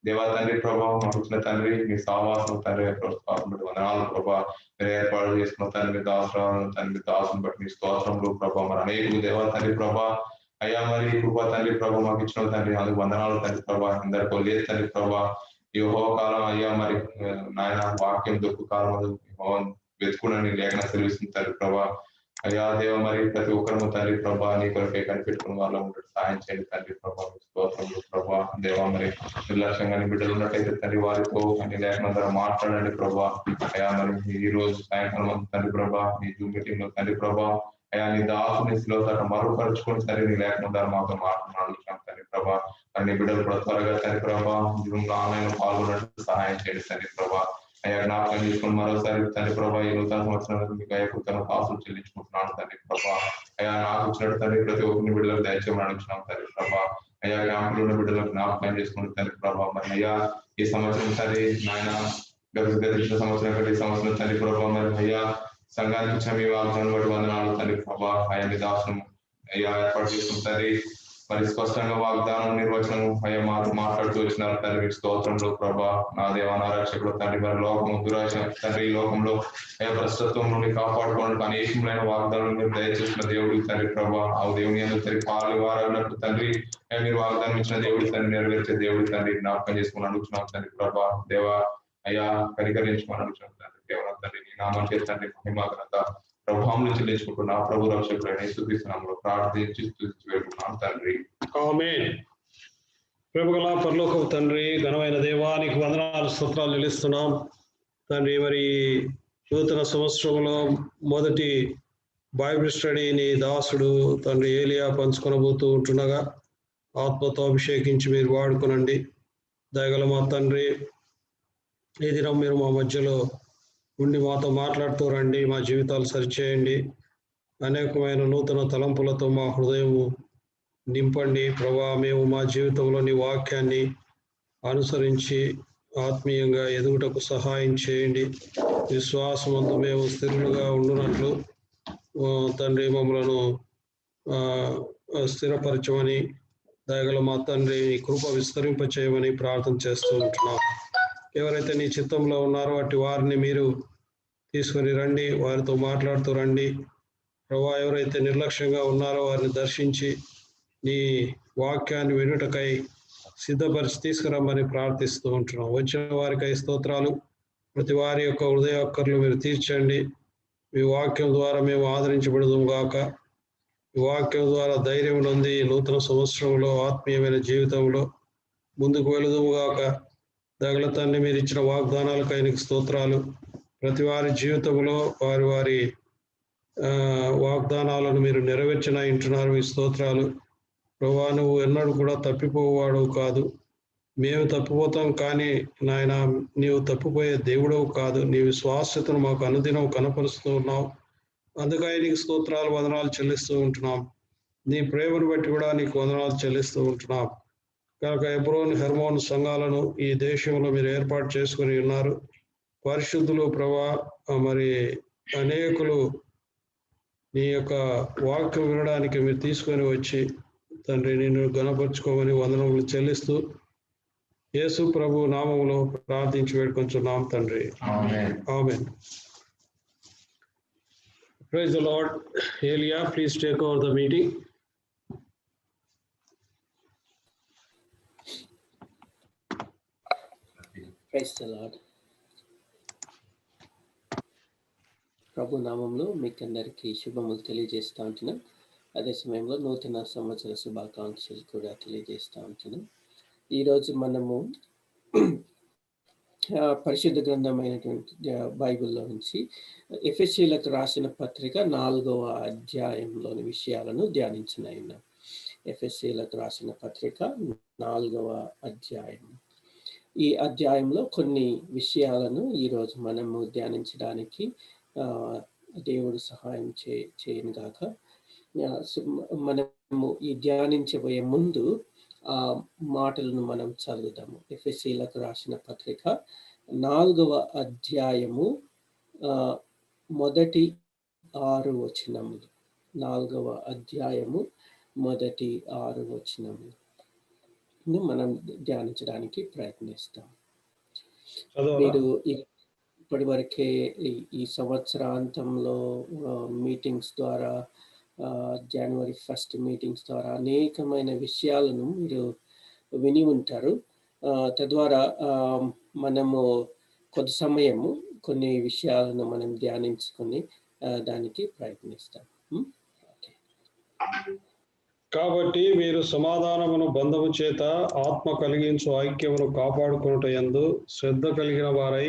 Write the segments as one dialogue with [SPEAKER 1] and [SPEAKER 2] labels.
[SPEAKER 1] దేవా తండ్రి ప్రభా మాకు వచ్చిన తండ్రి మీ సావాసం తండ్రి ప్రోత్సాహం బట్టి వందనాలు ప్రభా మీరు ఏర్పాటు చేసుకున్న తండ్రి దాసరాలను తండ్రి దాసుని బట్టి మీ స్తోత్రంలో ప్రభా మరి అనేకులు దేవా తండ్రి ప్రభా అయ్యా మరి కృపా తండ్రి ప్రభా మాకు ఇచ్చిన తండ్రి అందుకు వందనాలు తండ్రి ప్రభా అందరికీ లేదు తండ్రి ప్రభా ఈ కాలం అయ్యా మరి నాయన వాక్యం దొరుకు కాలం వెతుకునని లేఖన సెలవిస్తుంది తండ్రి ప్రభా అయ్యా దేవ మరి ప్రతి ఒక్కరు తండ్రి ప్రభా నీ కొరకే కనిపెట్టుకున్న వాళ్ళ ఉంటాడు సాయం చేయండి తండ్రి ప్రభా స్తోత్రంలో ప్రభా దేవ మరి నిర్లక్ష్యంగా బిడ్డలు ఉన్నట్టయితే తండ్రి వారితో అన్ని లేఖనం ద్వారా మాట్లాడండి ప్రభా అయ్యా మరి ఈ రోజు సాయంకాలం తండ్రి ప్రభా ఈ జూమ్ మీటింగ్ లో తండ్రి ప్రభా అయ్యా నీ దాసుని శ్లోతాన్ని మరుపరుచుకొని సరే నీ లేఖనం ద్వారా మాతో మాట్లాడుతున్నాను తండ్రి ప్రభా అన్ని బిడ్డలు కూడా త్వరగా తండ్రి ప్రభా జూమ్ లో ఆన్లైన్ పాల్గొనడానికి సహాయం చేయండి తండ్రి ప్రభా అయ్యా జ్ఞాపకం తీసుకొని మరోసారి తండ్రి ప్రభా ఈ నూతన సంవత్సరం మీకు అయ్యా కృతజ్ఞ ఆశలు చెల్లించుకుంటున్నాను తండ్రి ప్రభా అయ్యా నాకు వచ్చినట్టు తండ్రి ప్రతి ఒక్కరిని బిడ్డలకు దయచేయమని అడుగుతున్నాం తండ్రి ప్రభా అయ్యా గ్రామంలో ఉన్న బిడ్డలకు జ్ఞాపకం చేసుకుని తండ్రి ప్రభా మరి అయ్యా ఈ సంవత్సరం తండ్రి నాయన గతించిన సంవత్సరం కంటే ఈ సంవత్సరం తండ్రి ప్రభా మరి అయ్యా సంఘానికి ఇచ్చిన మీ వాగ్దానం బట్టి వందనాలు తండ్రి ప్రభా అయ్యా మీ దాసం అయ్యా ఏర్పాటు చేసుకుంటారు మరి స్పష్టంగా వాగ్దానం నిర్వచనం అయ్యా మాతో మాట్లాడుతూ వచ్చినారు తండ్రి స్తోత్రంలో ప్రభా నా దేవాన రక్షకుడు తండ్రి మరి లోకము దురాశ తండ్రి ఈ లోకంలో అయ్యా ప్రస్తుతం నుండి కాపాడుకోవడానికి అనేకమైన వాగ్దానం మీరు దయచేసిన దేవుడి తండ్రి ప్రభా ఆ దేవుని ఎందుకు తండ్రి పాలు వారాలకు తండ్రి మీరు వాగ్దానం ఇచ్చిన దేవుడి తండ్రి నెరవేర్చే దేవుడి తండ్రి జ్ఞాపకం చేసుకుని అడుగుతున్నాం తండ్రి ప్రభా దేవా అయ్యా కనికరించుకొని అడుగుతున్నాం తండ్రి కేవలం తండ్రి నీ నామం చేతండి మహిమ ఘనత ప్రభావం చెల్లించుకుంటున్నా ప్రభు రక్షకుడైన యేసుక్రీస్తునామములో ప్రార్థించి స్తుతించి వేడుకున్నాం తండ్రి
[SPEAKER 2] ఆమేన్. ప్రభుగల పరలోకపు తండ్రి ఘనమైన దేవానికి వందనాలు స్తోత్రాలు చెల్లిస్తున్నాం తండ్రి. మరి నూతన సంవత్సరంలో మొదటి బైబిల్ స్టడీని దాసుడు తండ్రి ఏలియా పంచుకొనబోతూ ఉంటుండగా ఆత్మతో అభిషేకించి మీరు వాడుకునండి. దయగల మా తండ్రి ఈ దినం మీరు మా మధ్యలో ఉండి మాతో మాట్లాడుతూ రండి, మా జీవితాలు సరిచేయండి. అనేకమైన నూతన తలంపులతో మా హృదయము నింపండి ప్రభా. మేము మా జీవితంలో నీ వాక్యాన్ని అనుసరించి ఆత్మీయంగా ఎదుగుటకు సహాయం చేయండి. విశ్వాసమందు మేము స్థిరులుగా ఉండునట్లు తండ్రి మమ్మలను స్థిరపరచమని దయగల మా తండ్రి నీ కృప విస్తరింప చేయమని ప్రార్థన చేస్తూ ఉంటున్నాం. ఎవరైతే నీ చిత్తంలో ఉన్నారో అట్టి వారిని మీరు తీసుకొని రండి, వారితో మాట్లాడుతూ రండి ప్రభా. ఎవరైతే నిర్లక్ష్యంగా ఉన్నారో వారిని దర్శించి నీ వాక్యాన్ని వినుటకై సిద్ధపరిచి తీసుకురమ్మని ప్రార్థిస్తూ ఉంటున్నాం. వచ్చిన వారికై స్తోత్రాలు. ప్రతి వారి యొక్క హృదయాక్కర్లు మీరు తీర్చండి. మీ వాక్యం ద్వారా మేము ఆదరించబడదుము గాక. ఈ వాక్యం ద్వారా ధైర్యం నొంది నూతన సంవత్సరంలో ఆత్మీయమైన జీవితంలో ముందుకు వెళుదుము గాక. దగల తండ్రి మీరు ఇచ్చిన వాగ్దానాలకు ఆయనకు స్తోత్రాలు. ప్రతి వారి జీవితంలో వారి వారి వాగ్దానాలను మీరు నెరవేర్చిన ఇంటున్నారు. మీ స్తోత్రాలు ప్రభా. నువ్వు ఎన్నడూ కూడా తప్పిపోవాడు కాదు. మేము తప్పిపోతాం కానీ నాయన నీవు తప్పిపోయే దేవుడవు కాదు. నీ విశ్వాస్యతను మాకు అనుదినం కనపరుస్తూ ఉన్నావు. అందుకని నీకు స్తోత్రాలు వందనాలు చెల్లిస్తూ ఉంటున్నాం. నీ ప్రేమను బట్టి కూడా నీకు వందనాలు చెల్లిస్తూ ఉంటున్నాం. కనుక ఎబ్రోన్ హెర్మోన్ సంఘాలను ఈ దేశంలో మీరు ఏర్పాటు చేసుకుని ఉన్నారు. పరిశుద్ధులు ప్రభా. మరి అనేకులు నీ యొక్క వాక్యం వినడానికి మీరు తీసుకొని వచ్చి తండ్రి నిన్ను ఘనపరుచుకోమని వందనములు చెల్లిస్తూ యేసు ప్రభు నామములో ప్రార్థించి వేడుకొంచున్నాం తండ్రి. ఆమేన్. Praise the Lord. Elia, please take over the meeting.
[SPEAKER 3] Praise the Lord. ప్రభు నామంలో మీకు అందరికీ శుభములు తెలియజేస్తూ ఉంటున్నాం. అదే సమయంలో నూతన సంవత్సర శుభాకాంక్షలు కూడా తెలియజేస్తూ ఉంటున్నాం. ఈరోజు మనము పరిశుద్ధ గ్రంథమైనటువంటి బైబిల్లో నుంచి ఎఫెసీయులకు రాసిన పత్రిక 4వ అధ్యాయంలోని విషయాలను ధ్యానించనున్నాం. ఎఫెసీయులకు రాసిన పత్రిక 4వ అధ్యాయం. ఈ అధ్యాయంలో కొన్ని విషయాలను ఈరోజు మనము ధ్యానించడానికి దేవుడు సహాయం చేయను గాక. మనము ఈ ధ్యానించబోయే ముందు ఆ మాటలను మనం చదువుదాము. ఎఫెసీయులకు రాసిన పత్రిక 4వ అధ్యాయము మొదటి 6 వచనములు. 4వ అధ్యాయము మొదటి 6 వచనములు. మనం ధ్యానించడానికి ప్రయత్నిస్తాం.
[SPEAKER 2] చదవరా?
[SPEAKER 3] మీరు ఇప్పటి వరకే ఈ సంవత్సరాంతంలో మీటింగ్స్ ద్వారా, జనవరి 1 మీటింగ్స్ ద్వారా అనేకమైన విషయాలను మీరు విని ఉంటారు. తద్వారా మనము కొద్ది సమయము కొన్ని విషయాలను మనం ధ్యానించుకొని దానికి ప్రయత్నిస్తాం.
[SPEAKER 2] కాబట్టి మీరు సమాధానమును బంధము చేత ఆత్మ కలిగించు ఐక్యమును కాపాడుకొనుట యందు శ్రద్ధ కలిగిన వారై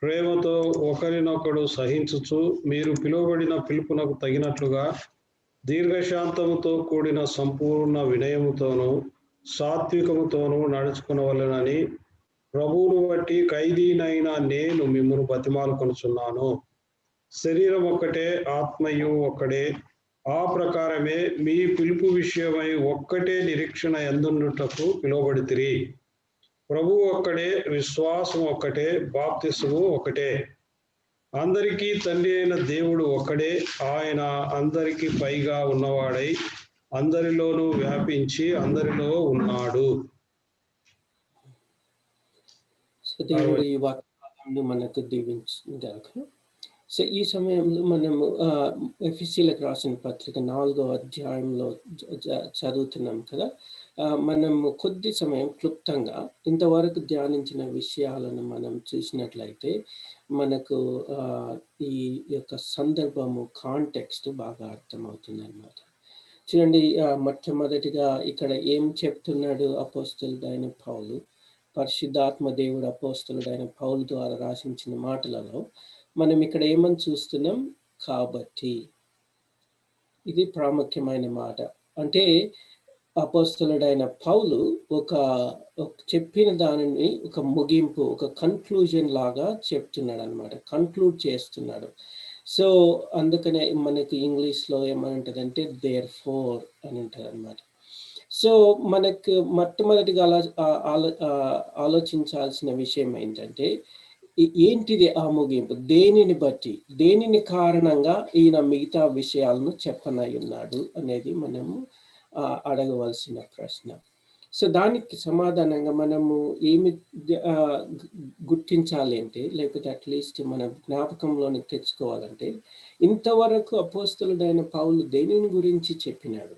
[SPEAKER 2] ప్రేమతో ఒకరినొకడు సహించుచు మీరు పిలువబడిన పిలుపునకు తగినట్లుగా దీర్ఘశాంతముతో కూడిన సంపూర్ణ వినయముతోనూ సాత్వికముతోనూ నడుచుకునవలెనని ప్రభువును బట్టి ఖైదీనైన నేను మిమ్మును బతిమాలుకొనుచున్నాను. శరీరం ఒక్కటే, ఆత్మయు ఒక్కడే. ఆ ప్రకారమే మీ పిలుపు విషయమై ఒక్కటే నిరీక్షణ యందుండుటకు పిలువబడితిరి. ప్రభువు ఒక్కడే, విశ్వాసం ఒక్కటే, బాప్తిసము ఒకటే. అందరికీ తండ్రి అయిన దేవుడు ఒక్కడే. ఆయన అందరికీ పైగా ఉన్నవాడై అందరిలోనూ వ్యాపించి అందరిలో ఉన్నాడు.
[SPEAKER 3] దేవుడు ఈ వాక్యాలను మనకు దీవించుగాక. సో ఈ సమయంలో మనము ఎఫెసీయులకు రాసిన పత్రిక 4వ అధ్యాయంలో చదువుతున్నాం కదా. మనము కొద్ది సమయం క్లుప్తంగా ఇంతవరకు ధ్యానించిన విషయాలను మనం చూసినట్లయితే మనకు ఈ యొక్క సందర్భము, కాంటెక్స్ట్ బాగా అర్థమవుతుంది అన్నమాట. చూడండి, మొట్టమొదటిగా ఇక్కడ ఏం చెప్తున్నాడు అపోస్తలుడైన పౌలు? పరిశుద్ధాత్మ దేవుడు అపోస్తలుడైన పౌలు ద్వారా రాసించిన మాటలలో మనం ఇక్కడ ఏమని చూస్తున్నాం? కాబట్టి ఇది ప్రాముఖ్యమైన మాట. అంటే అపోస్తలుడైన పౌలు ఒక చెప్పిన దానిని ఒక ముగింపు, ఒక కన్క్లూజన్ లాగా చెప్తున్నాడు అనమాట, కన్క్లూడ్ చేస్తున్నాడు. సో అందుకనే మనకి ఇంగ్లీష్లో ఏమంటుందంటే దేర్ ఫోర్ అని ఉంటుంది అనమాట. సో మనకు మొట్టమొదటిగా ఆలోచించాల్సిన విషయం ఏంటంటే, ఏంటిది ఆ ముగింపు? దేనిని బట్టి, దేనిని కారణంగా ఈయన మిగతా విషయాలను చెప్పనై ఉన్నాడు అనేది మనము అడగవలసిన ప్రశ్న. సో దానికి సమాధానంగా మనము ఏమి గుర్తించాలి అంటే, లేకపోతే అట్లీస్ట్ మన జ్ఞాపకంలోనికి తెచ్చుకోవాలంటే, ఇంతవరకు అపోస్తలుడైన పౌలు దేనిని గురించి చెప్పినాడు?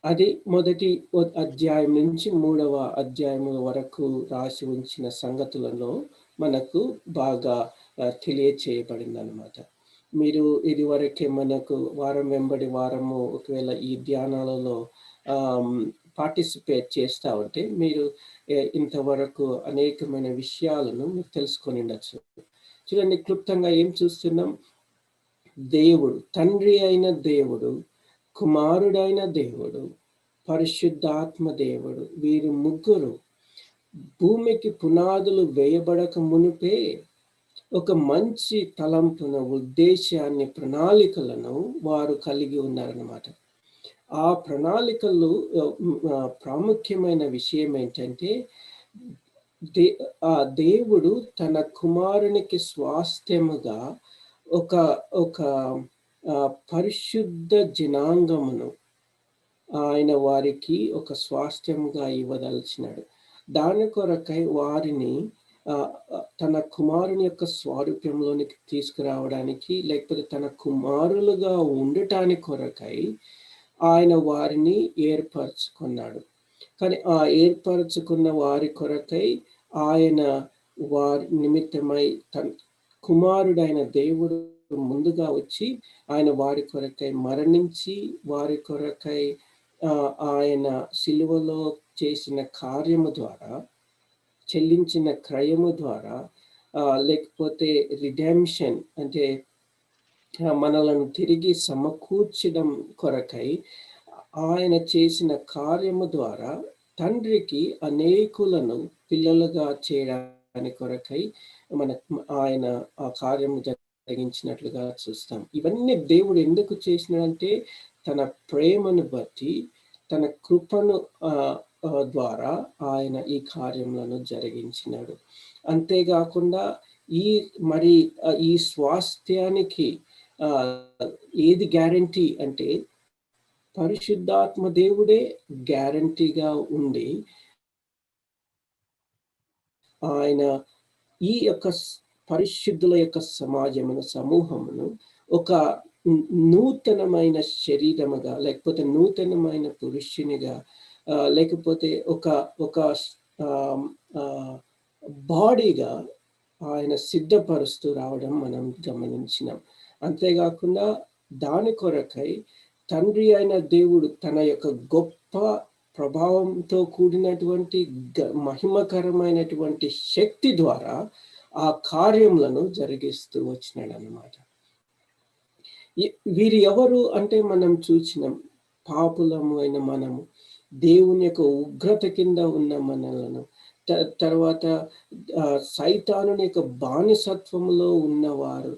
[SPEAKER 3] అది మొదటి అధ్యాయం నుంచి 3వ అధ్యాయం వరకు రాసి ఉంచిన సంగతులలో మనకు బాగా తెలియచేయబడింది అనమాట. మీరు ఇది వరకే మనకు వారం వెంబడి వారము ఒకవేళ ఈ ధ్యానాలలో పార్టిసిపేట్ చేస్తూ ఉంటే మీరు ఇంతవరకు అనేకమైన విషయాలను మీరు తెలుసుకొని ఉండొచ్చు. చూడండి, క్లుప్తంగా ఏం చూస్తున్నాం? దేవుడు, తండ్రి అయిన దేవుడు, కుమారుడైన దేవుడు, పరిశుద్ధాత్మ దేవుడు, వీరు ముగ్గురు భూమికి పునాదులు వేయబడక మునిపే ఒక మంచి తలంపును, ఉద్దేశాన్ని, ప్రణాళికలను వారు కలిగి ఉన్నారన్నమాట. ఆ ప్రణాళికలు ప్రాముఖ్యమైన విషయం ఏంటంటే, ఆ దేవుడు తన కుమారునికి స్వాస్థ్యముగా ఒక పరిశుద్ధ జనాంగమును ఆయన వారికి ఒక స్వాస్థ్యముగా ఇవ్వదలిచినాడు. దాని కొరకై వారిని తన కుమారుని యొక్క స్వారూప్యంలోనికి తీసుకురావడానికి, లేకపోతే తన కుమారులుగా ఉండటానికి కొరకై ఆయన వారిని ఏర్పరచుకున్నాడు. కానీ ఆ ఏర్పరచుకున్న వారి కొరకై ఆయన వారి నిమిత్తమై తన కుమారుడైన దేవుడు ముందుగా వచ్చి ఆయన వారి కొరకై మరణించి, వారి కొరకై ఆయన సిలువలో చేసిన కార్యము ద్వారా, చెల్లించిన క్రయము ద్వారా, లేకపోతే రిడెంప్షన్ అంటే మనలను తిరిగి సమకూర్చడం కొరకై ఆయన చేసిన కార్యము ద్వారా తండ్రికి అనేకులను పిల్లలుగా చేయడానికి కొరకై ఆయన ఆ కార్యము జరిగించినట్లుగా చూస్తాం. ఇవన్నీ దేవుడు ఎందుకు చేసినాడంటే తన ప్రేమను బట్టి, తన కృపను ద్వారా ఆయన ఈ కార్యములను జరిగించినాడు. అంతేకాకుండా ఈ స్వాస్థ్యానికి ఏది గ్యారంటీ అంటే పరిశుద్ధాత్మ దేవుడే గ్యారంటీగా ఉండి ఆయన ఈ యొక్క పరిశుద్ధుల యొక్క సమాజమును సమూహమును ఒక నూతనమైన శరీరముగా, లేకపోతే నూతనమైన పురుషునిగా, లేకపోతే ఒక బాడీగా ఆయన సిద్ధపరుస్తూ రావడం మనం గమనించినాం. అంతేకాకుండా దాని కొరకై తండ్రి అయిన దేవుడు తన యొక్క గొప్ప ప్రభావంతో కూడినటువంటి మహిమకరమైనటువంటి శక్తి ద్వారా ఆ కార్యములను జరిగిస్తూ వచ్చినాడు అన్నమాట. వీరు ఎవరు అంటే మనం చూసినాం, పాపులము అయిన మనము, దేవుని యొక్క ఉగ్రత కింద ఉన్న మనలను, తర్వాత సైతాను యొక్క బానిసత్వములో ఉన్నవారు,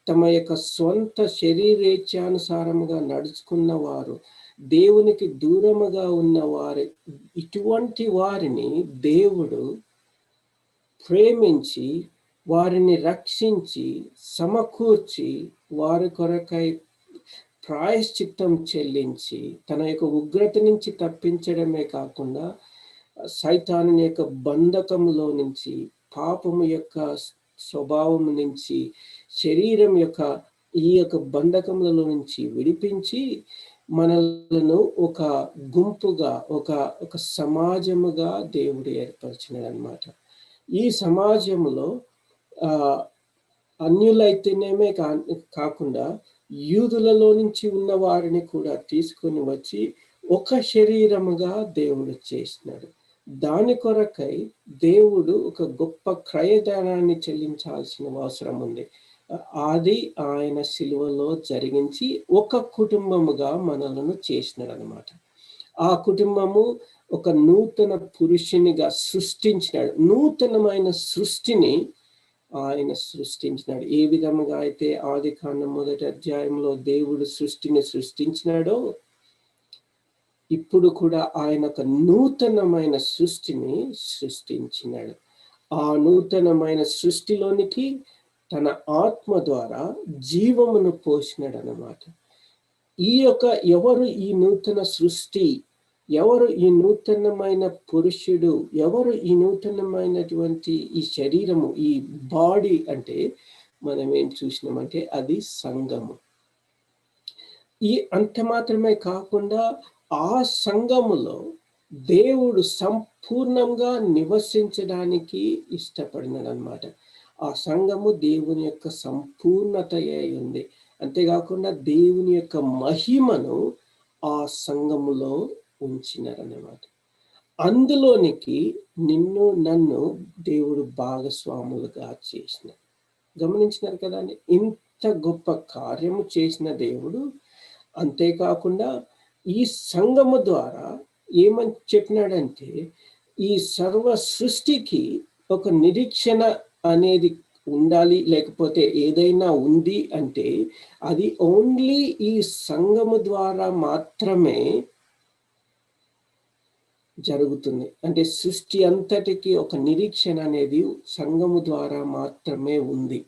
[SPEAKER 3] తమ యొక్క స్వంత శరీరేచ్ఛానుసారముగా నడుచుకున్నవారు, దేవునికి దూరముగా ఉన్నవారు, ఇటువంటి వారిని దేవుడు ప్రేమించి వారిని రక్షించి సమకూర్చి వారి కొరకై ప్రాయశ్చిత్తం చెల్లించి తన యొక్క ఉగ్రత నుంచి తప్పించడమే కాకుండా సైతాను యొక్క బంధకములో నుంచి, పాపము యొక్క స్వభావం నుంచి, శరీరం యొక్క ఈ యొక్క బంధకములలో నుంచి విడిపించి మనలను ఒక గుంపుగా, ఒక సమాజముగా దేవుడు ఏర్పరిచినాడు అన్నమాట. ఈ సమాజంలో అన్యులైతేనేమే కాకుండా యూదులలో నుంచి ఉన్న వారిని కూడా తీసుకొని వచ్చి ఒక శరీరముగా దేవుడు చేసినాడు. దాని కొరకై దేవుడు ఒక గొప్ప క్రయధనాన్ని చెల్లించాల్సిన అవసరం ఉంది. అది ఆయన సిలువలో జరిగించి ఒక కుటుంబముగా మనలను చేసినాడు అన్నమాట. ఆ కుటుంబము ఒక నూతన పురుషునిగా సృష్టించినాడు. నూతనమైన సృష్టిని ఆయన సృష్టించినాడు. ఏ విధముగా అయితే ఆదికాండం 1వ అధ్యాయంలో దేవుడు సృష్టిని సృష్టించినాడో, ఇప్పుడు కూడా ఆయన ఒక నూతనమైన సృష్టిని సృష్టించినాడు. ఆ నూతనమైన సృష్టిలోనికి తన ఆత్మ ద్వారా జీవమును పోసినాడు అన్నమాట. ఎవరు ఈ నూతన సృష్టి, ఎవరు ఈ నూతనమైన పురుషుడు, ఎవరు ఈ నూతనమైనటువంటి ఈ శరీరము, ఈ బాడీ అంటే మనం ఏం చూసినామంటే అది సంఘము. అంత మాత్రమే కాకుండా ఆ సంఘములో దేవుడు సంపూర్ణంగా నివసించడానికి ఇష్టపడినాడు అన్నమాట. ఆ సంఘము దేవుని యొక్క సంపూర్ణత అయి ఉంది. అంతేకాకుండా దేవుని యొక్క మహిమను ఆ సంఘములో ఉంచినారన్నమాట. అందులోనికి నిన్ను నన్ను దేవుడు భాగస్వాములుగా చేసినాడు. గమనించినారు కదా, ఇంత గొప్ప కార్యము చేసిన దేవుడు అంతేకాకుండా ఈ సంఘము ద్వారా ఏమని చెప్పినాడంటే, ఈ సర్వ సృష్టికి ఒక నిరీక్షణ అనేది ఉండాలి, లేకపోతే ఏదైనా ఉంది అంటే అది ఓన్లీ ఈ సంఘము ద్వారా మాత్రమే జరుగుతుంది. అంటే సృష్టి అంతటికి ఒక నిరీక్షణ అనేది సంఘము ద్వారా మాత్రమే ఉంది.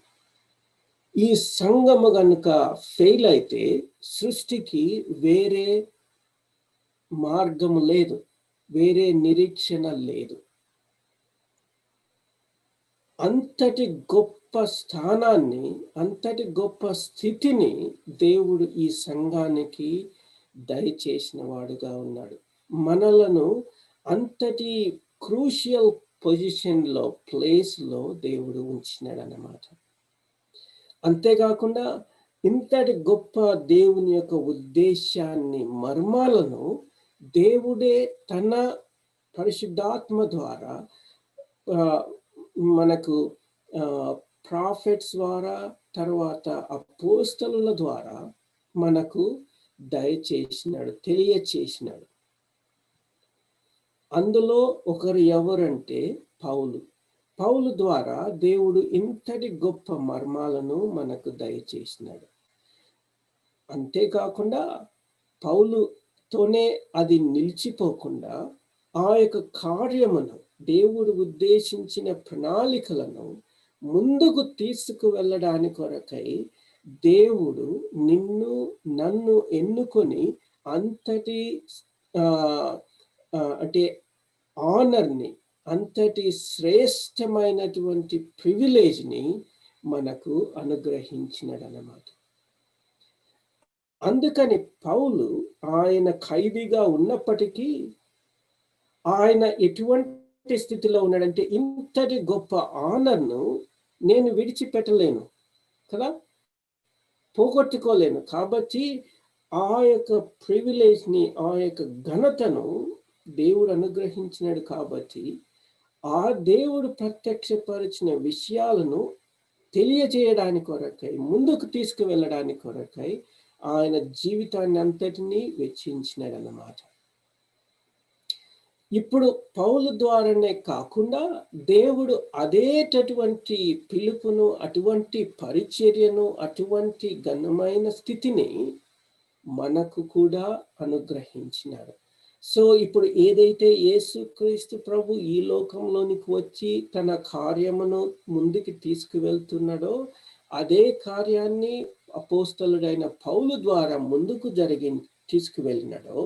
[SPEAKER 3] ఈ సంఘము గనుక ఫెయిల్ అయితే సృష్టికి వేరే మార్గము లేదు, వేరే నిరీక్షణ లేదు. అంతటి గొప్ప స్థానాన్ని, అంతటి గొప్ప స్థితిని దేవుడు ఈ సంఘానికి దయచేసిన వాడుగా ఉన్నాడు. మనలను అంతటి క్రూషియల్ పొజిషన్లో, ప్లేస్లో దేవుడు ఉంచినాడు అన్నమాట. అంతేకాకుండా ఇంతటి గొప్ప దేవుని యొక్క ఉద్దేశాన్ని, మర్మాలను దేవుడే తన పరిశుద్ధాత్మ ద్వారా మనకు ప్రాఫిట్స్ ద్వారా, తర్వాత అపోస్తలుల ద్వారా మనకు దయచేసినాడు, తెలియచేసినాడు. అందులో ఒకరు ఎవరంటే పౌలు ద్వారా దేవుడు ఇంతటి గొప్ప మర్మాలను మనకు దయచేసినాడు. అంతేకాకుండా పౌలుతోనే అది నిలిచిపోకుండా ఆ యొక్క కార్యమును, దేవుడు ఉద్దేశించిన ప్రణాళికలను ముందుకు తీసుకు వెళ్ళడానికి కొరకై దేవుడు నిన్ను నన్ను ఎన్నుకొని అంతటి అంటే ఆనర్ని, అంతటి శ్రేష్టమైనటువంటి ప్రివిలేజ్ని మనకు అనుగ్రహించినాడు అన్నమాట. అందుకని పౌలు ఆయన ఖైదీగా ఉన్నప్పటికీ ఆయన ఎటువంటి స్థితిలో ఉన్నాడంటే, ఇంతటి గొప్ప ఆనర్ను నేను విడిచిపెట్టలేను కదా, పోగొట్టుకోలేను. కాబట్టి ఆ యొక్క ప్రివిలేజ్ని, ఆ యొక్క ఘనతను దేవుడు అనుగ్రహించినాడు. కాబట్టి ఆ దేవుడు ప్రత్యక్షపరిచిన విషయాలను తెలియజేయడానికి కొరకై, ముందుకు తీసుకువెళ్ళడానికి కొరకై ఆయన జీవితాన్ని అంతటినీ వెచ్చించినాడు అన్నమాట. ఇప్పుడు పౌలు ద్వారానే కాకుండా దేవుడు అదేటటువంటి పిలుపును, అటువంటి పరిచర్యను, అటువంటి ఘనమైన స్థితిని మనకు కూడా అనుగ్రహించినాడు. సో ఇప్పుడు ఏదైతే యేసుక్రీస్తు ప్రభు ఈ లోకంలోనికి వచ్చి తన కార్యమును ముందుకు తీసుకువెళ్తున్నాడో, అదే కార్యాన్ని అపోస్తలుడైన పౌలు ద్వారా ముందుకు తీసుకువెళ్ళినాడో,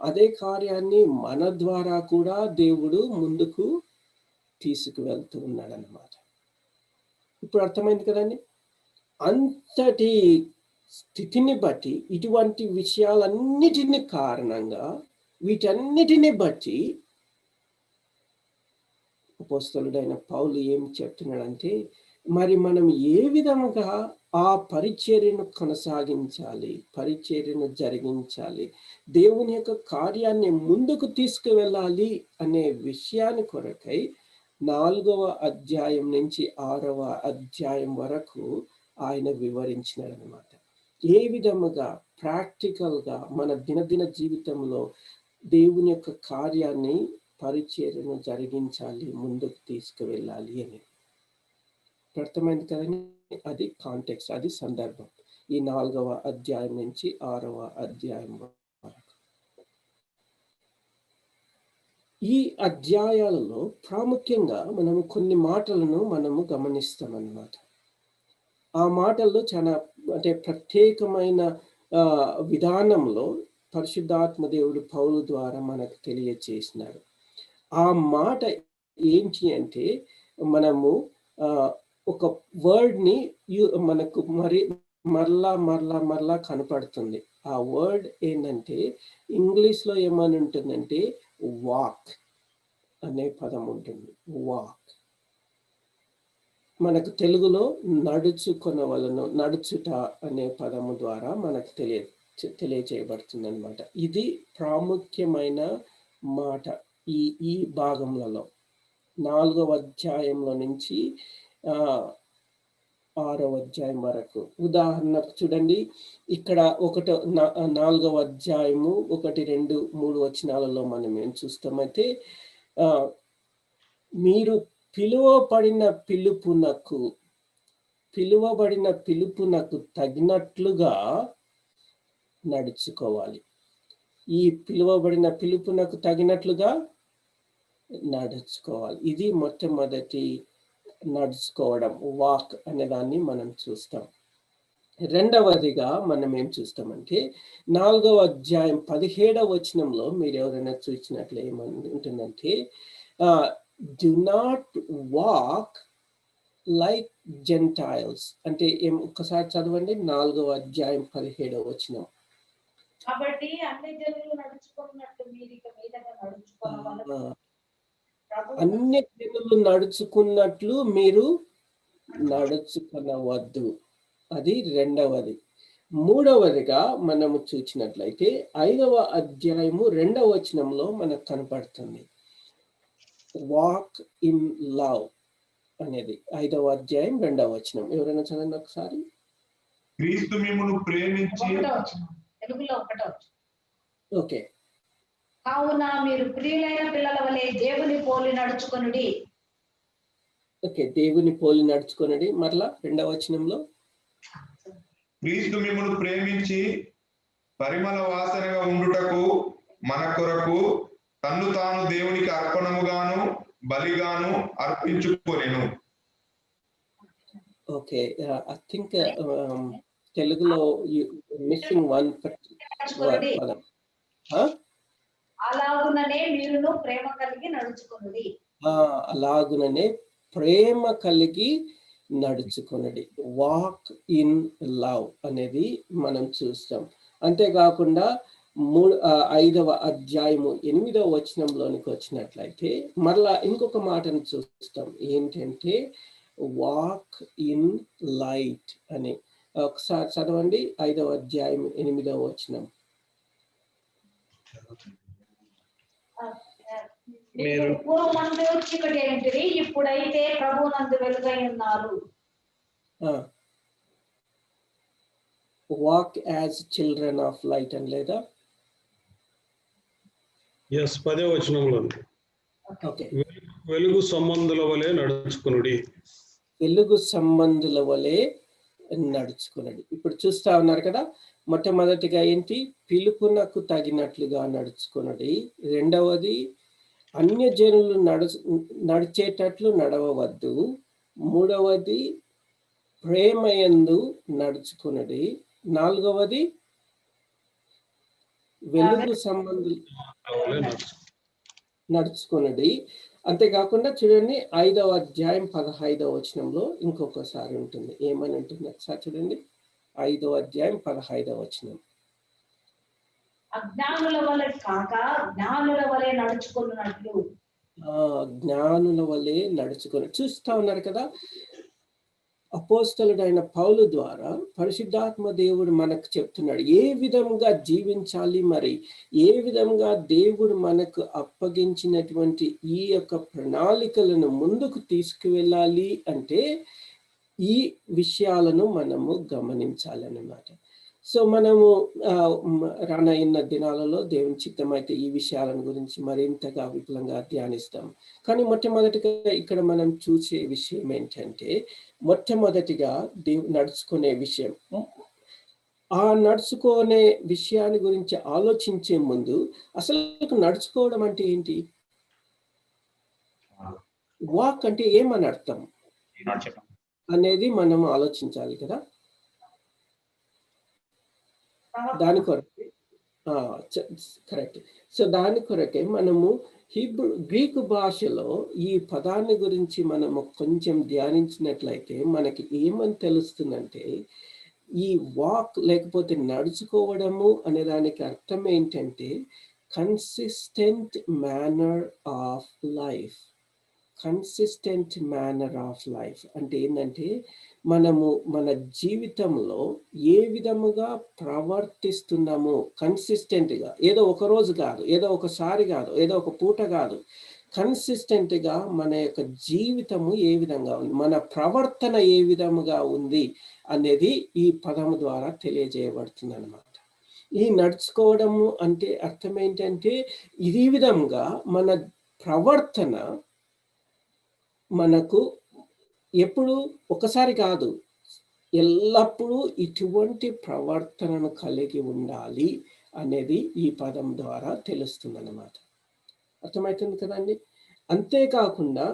[SPEAKER 3] అదే కార్యాన్ని మన ద్వారా కూడా దేవుడు ముందుకు తీసుకువెళ్తూ ఉన్నాడు అన్నమాట. ఇప్పుడు అర్థమైంది కదండి. అంతటి స్థితిని బట్టి, ఇటువంటి విషయాలన్నిటిని కారణంగా, వీటన్నిటిని బట్టి అపోస్తలుడైన పౌలు ఏం చెప్తున్నాడంటే, మరి మనం ఏ విధముగా ఆ పరిచర్యను కొనసాగించాలి, పరిచర్యను జరిగించాలి, దేవుని యొక్క కార్యాన్ని ముందుకు తీసుకువెళ్ళాలి అనే విషయాన్ని కొరకై 4వ అధ్యాయం నుంచి 6వ అధ్యాయం వరకు ఆయన వివరించినాడు అన్నమాట. ఏ విధముగా ప్రాక్టికల్గా మన దినదిన జీవితంలో దేవుని యొక్క కార్యాన్ని, పరిచర్యను జరిగించాలి, ముందుకు తీసుకువెళ్ళాలి అని. అర్థమైంది కదండి. అది కాంటెక్స్ట్, అది సందర్భం. ఈ 4వ అధ్యాయం నుంచి 6వ అధ్యాయం వరకు. ఈ అధ్యాయాలలో ప్రాముఖ్యంగా మనము కొన్ని మాటలను మనము గమనిస్తామన్నమాట. ఆ మాటల్లో చాలా అంటే ప్రత్యేకమైన విధానంలో పరిశుద్ధాత్మ దేవుడు పౌలు ద్వారా మనకు తెలియచేసినాడు. ఆ మాట ఏంటి అంటే, మనము ఒక వర్డ్ని మనకు మరలా కనపడుతుంది. ఆ వర్డ్ ఏంటంటే, ఇంగ్లీష్లో ఏమని ఉంటుందంటే వాక్ అనే పదం ఉంటుంది. వాక్ మనకు తెలుగులో నడుచుకొనవలను, నడుచుట అనే పదము ద్వారా మనకు తెలియచేయబడుతుంది అన్నమాట. ఇది ప్రాముఖ్యమైన మాట ఈ భాగంలో 4వ అధ్యాయంలో నుంచి 6వ అధ్యాయం వరకు. ఉదాహరణకు చూడండి, ఇక్కడ 4వ అధ్యాయము 1, 2, 3 వచనాలలో మనం ఏం చూస్తామైతే, మీరు పిలువబడిన పిలుపునకు తగినట్లుగా నడుచుకోవాలి. ఈ పిలువబడిన పిలుపునకు తగినట్లుగా నడుచుకోవాలి. ఇది మొట్టమొదటి నడుచుకోవడం, వాక్ అనే దాన్ని మనం చూస్తాం. రెండవదిగా మనం ఏం చూస్తామంటే, 4వ అధ్యాయం 17వ వచనంలో మీరు ఎవరైనా చూసినట్లు ఏమని ఉంటుందంటే, do not walk like Gentiles. అంటే ఒక్కసారి చదవండి, 4వ అధ్యాయం 17వ వచనం.
[SPEAKER 4] కాబట్టి అన్ని జనులు నడుచుకున్నట్టు మీరు ఇక మీదట నడుచుకోవాలి.
[SPEAKER 3] అన్ని జనులు నడుచుకున్నట్లు మీరు నడుచుకొనవద్దు. అది రెండవది. మూడవదిగా మనము చూసినట్లయితే 5వ అధ్యాయము 2వ వచనంలో మనకు కనపడుతుంది వాక్ ఇన్ లవ్ అనేది. 5వ అధ్యాయం 2వ వచనం ఎవరైనా చదవండి ఒకసారి.
[SPEAKER 1] క్రీస్తు మిమ్మును ప్రేమించి,
[SPEAKER 4] తెలుగులో 1వ.
[SPEAKER 3] ఓకే.
[SPEAKER 4] కావున మీరు ప్రియులైన పిల్లల వలె దేవుని పోలి నడుచుకొనుడి.
[SPEAKER 3] ఓకే, దేవుని పోలి నడుచుకొనుడి. మరలా 2వ వచనంలో
[SPEAKER 1] క్రీస్తు మిమ్మును ప్రేమించి పరిమళ వాసనగా ఉండుటకు మన కొరకు తన్ను తాను దేవునికి అర్పణముగాను బలిగాను అర్పించుకొనెను.
[SPEAKER 3] ఓకే, ఐ థింక్ తెలుగులో మిస్సింగ్ వన్ పదం.
[SPEAKER 4] అలాగుననే మీరును ప్రేమ కలిగి నడుచుకొనుడి.
[SPEAKER 3] అలాగుననే ప్రేమ కలిగి నడుచుకొనుడి. వాక్ ఇన్ లవ్ అనేది మనం చూస్తాం. అంతేకాకుండా 5వ అధ్యాయము 8వ వచనంలోనికి వచ్చినట్లయితే మరలా ఇంకొక మాటను చూస్తాం. ఏంటంటే వాక్ ఇన్ లైట్ అని. ఒకసారి చదవండి 5వ అధ్యాయం 8వ వచనం.
[SPEAKER 4] మీరు పూర్వమందు చీకటి అయితిరి, ఇప్పుడైతే ప్రభువునందు వెలుగై ఉన్నారు.
[SPEAKER 3] Walk as children of light అని లేదా?
[SPEAKER 2] 10వ వచనంలో వెలుగు సంబంధుల వలె నడుచుకునుడి. వెలుగు సంబంధుల వలె నడుచుకునుడి. ఇప్పుడు చూస్తా ఉన్నారు కదా, మొట్టమొదటిగా ఏంటి? పిలుపునకు తగినట్లుగా నడుచుకునుడి. రెండవది అన్యజనులు నడిచేటట్లు నడవవద్దు. మూడవది ప్రేమయందు నడుచుకునుడి. నాలుగవది వెలుగు సంబంధులు నడుచుకున్నది. అంతేకాకుండా చూడండి 5వ అధ్యాయం 15వ వచనంలో ఇంకొకసారి ఉంటుంది. ఏమని ఉంటుంది ఒకసారి చూడండి. 5వ అధ్యాయం 15వ వచనం.
[SPEAKER 4] అజ్ఞానుల వలె కాక జ్ఞానుల వలె నడుచుకున్నట్లు.
[SPEAKER 3] జ్ఞానుల వలె నడుచుకుని చూస్తా ఉన్నారు కదా. అపోస్తలుడైన పౌలు ద్వారా పరిశుద్ధాత్మ దేవుడు మనకు చెప్తున్నాడు ఏ విధంగా జీవించాలి, మరి ఏ విధంగా దేవుడు మనకు అప్పగించినటువంటి ఈ యొక్క ప్రణాళికలను ముందుకు తీసుకువెళ్ళాలి అంటే ఈ విషయాలను మనము గమనించాలన్నమాట. సో మనము రానున్న దినాలలో దేవుని చిత్తమైతే ఈ విషయాలను గురించి మరింతగా విపులంగా ధ్యానిస్తాం. కానీ మొట్టమొదటిగా ఇక్కడ మనం చూసే విషయం ఏంటంటే, మొట్టమొదటిగా నడుచుకునే విషయం. ఆ నడుచుకునే విషయాన్ని గురించి ఆలోచించే ముందు అసలు నడుచుకోవడం అంటే ఏంటి? వాక్ అంటే ఏమని అర్థం అనేది మనం ఆలోచించాలి కదా. దాని కొరకే కరెక్ట్. సో దాని కొరకే మనము గ్రీకు భాషలో ఈ పదాన్ని గురించి మనము కొంచెం ధ్యానించినట్లయితే మనకి ఏమని తెలుస్తుందంటే, ఈ వాక్ లేకపోతే నడుచుకోవడము అనే దానికి అర్థం ఏంటంటే consistent manner of life. Consistent manner of life అంటే ఏంటంటే, మనము మన జీవితంలో ఏ విధముగా ప్రవర్తిస్తున్నామో కన్సిస్టెంట్గా, ఏదో ఒక రోజు కాదు, ఏదో ఒకసారి కాదు, ఏదో ఒక పూట కాదు, కన్సిస్టెంట్గా మన యొక్క జీవితము ఏ విధంగా ఉంది, మన ప్రవర్తన ఏ విధముగా ఉంది అనేది ఈ పదము ద్వారా తెలియజేయబడుతుంది అన్నమాట. ఈ నడుచుకోవడము అంటే అర్థం ఏంటంటే, ఈ విధంగా మన ప్రవర్తన మనకు ఎప్పుడు ఒకసారి కాదు, ఎల్లప్పుడూ ఇటువంటి ప్రవర్తనను కలిగి ఉండాలి అనేది ఈ పదం ద్వారా తెలుస్తుంది అన్నమాట. అర్థమవుతుంది కదండి. అంతేకాకుండా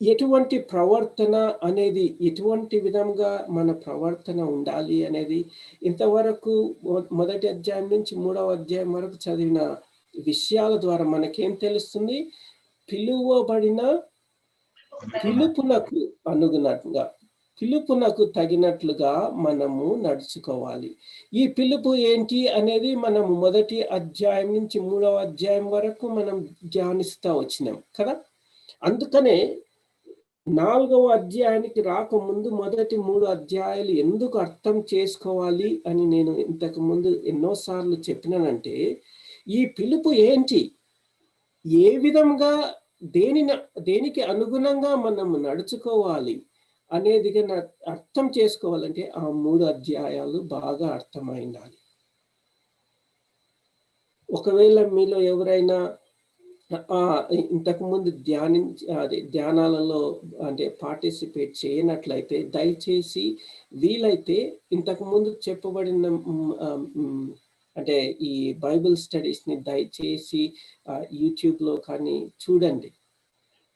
[SPEAKER 3] ఎటువంటి ప్రవర్తన అనేది, ఎటువంటి విధంగా మన ప్రవర్తన ఉండాలి అనేది ఇంతవరకు మొదటి అధ్యాయం నుంచి 3వ అధ్యాయం వరకు చదివిన విషయాల ద్వారా మనకేం తెలుస్తుంది? పిలువబడిన పిలుపునకు అనుగుణంగా, పిలుపునకు తగినట్లుగా మనము నడుచుకోవాలి. ఈ పిలుపు ఏంటి అనేది మనము మొదటి అధ్యాయం నుంచి 3వ అధ్యాయం వరకు మనం ధ్యానిస్తూ వచ్చినాం కదా. అందుకనే 4వ అధ్యాయానికి రాకముందు మొదటి 3 అధ్యాయాలు ఎందుకు అర్థం చేసుకోవాలి అని నేను ఇంతకు ముందు ఎన్నోసార్లు చెప్పినానంటే, ఈ పిలుపు ఏంటి, ఏ విధంగా దేనికి అనుగుణంగా మనం నడుచుకోవాలి అనేది అర్థం చేసుకోవాలంటే ఆ 3 అధ్యాయాలు బాగా అర్థమైండాలి. ఒకవేళ మీలో ఎవరైనా ఇంతకు ముందు ధ్యానాలలో అంటే పార్టిసిపేట్ చేయనట్లయితే దయచేసి వీలైతే ఇంతకు ముందు చెప్పబడిన అంటే ఈ బైబిల్ స్టడీస్ని దయచేసి యూట్యూబ్లో కానీ చూడండి.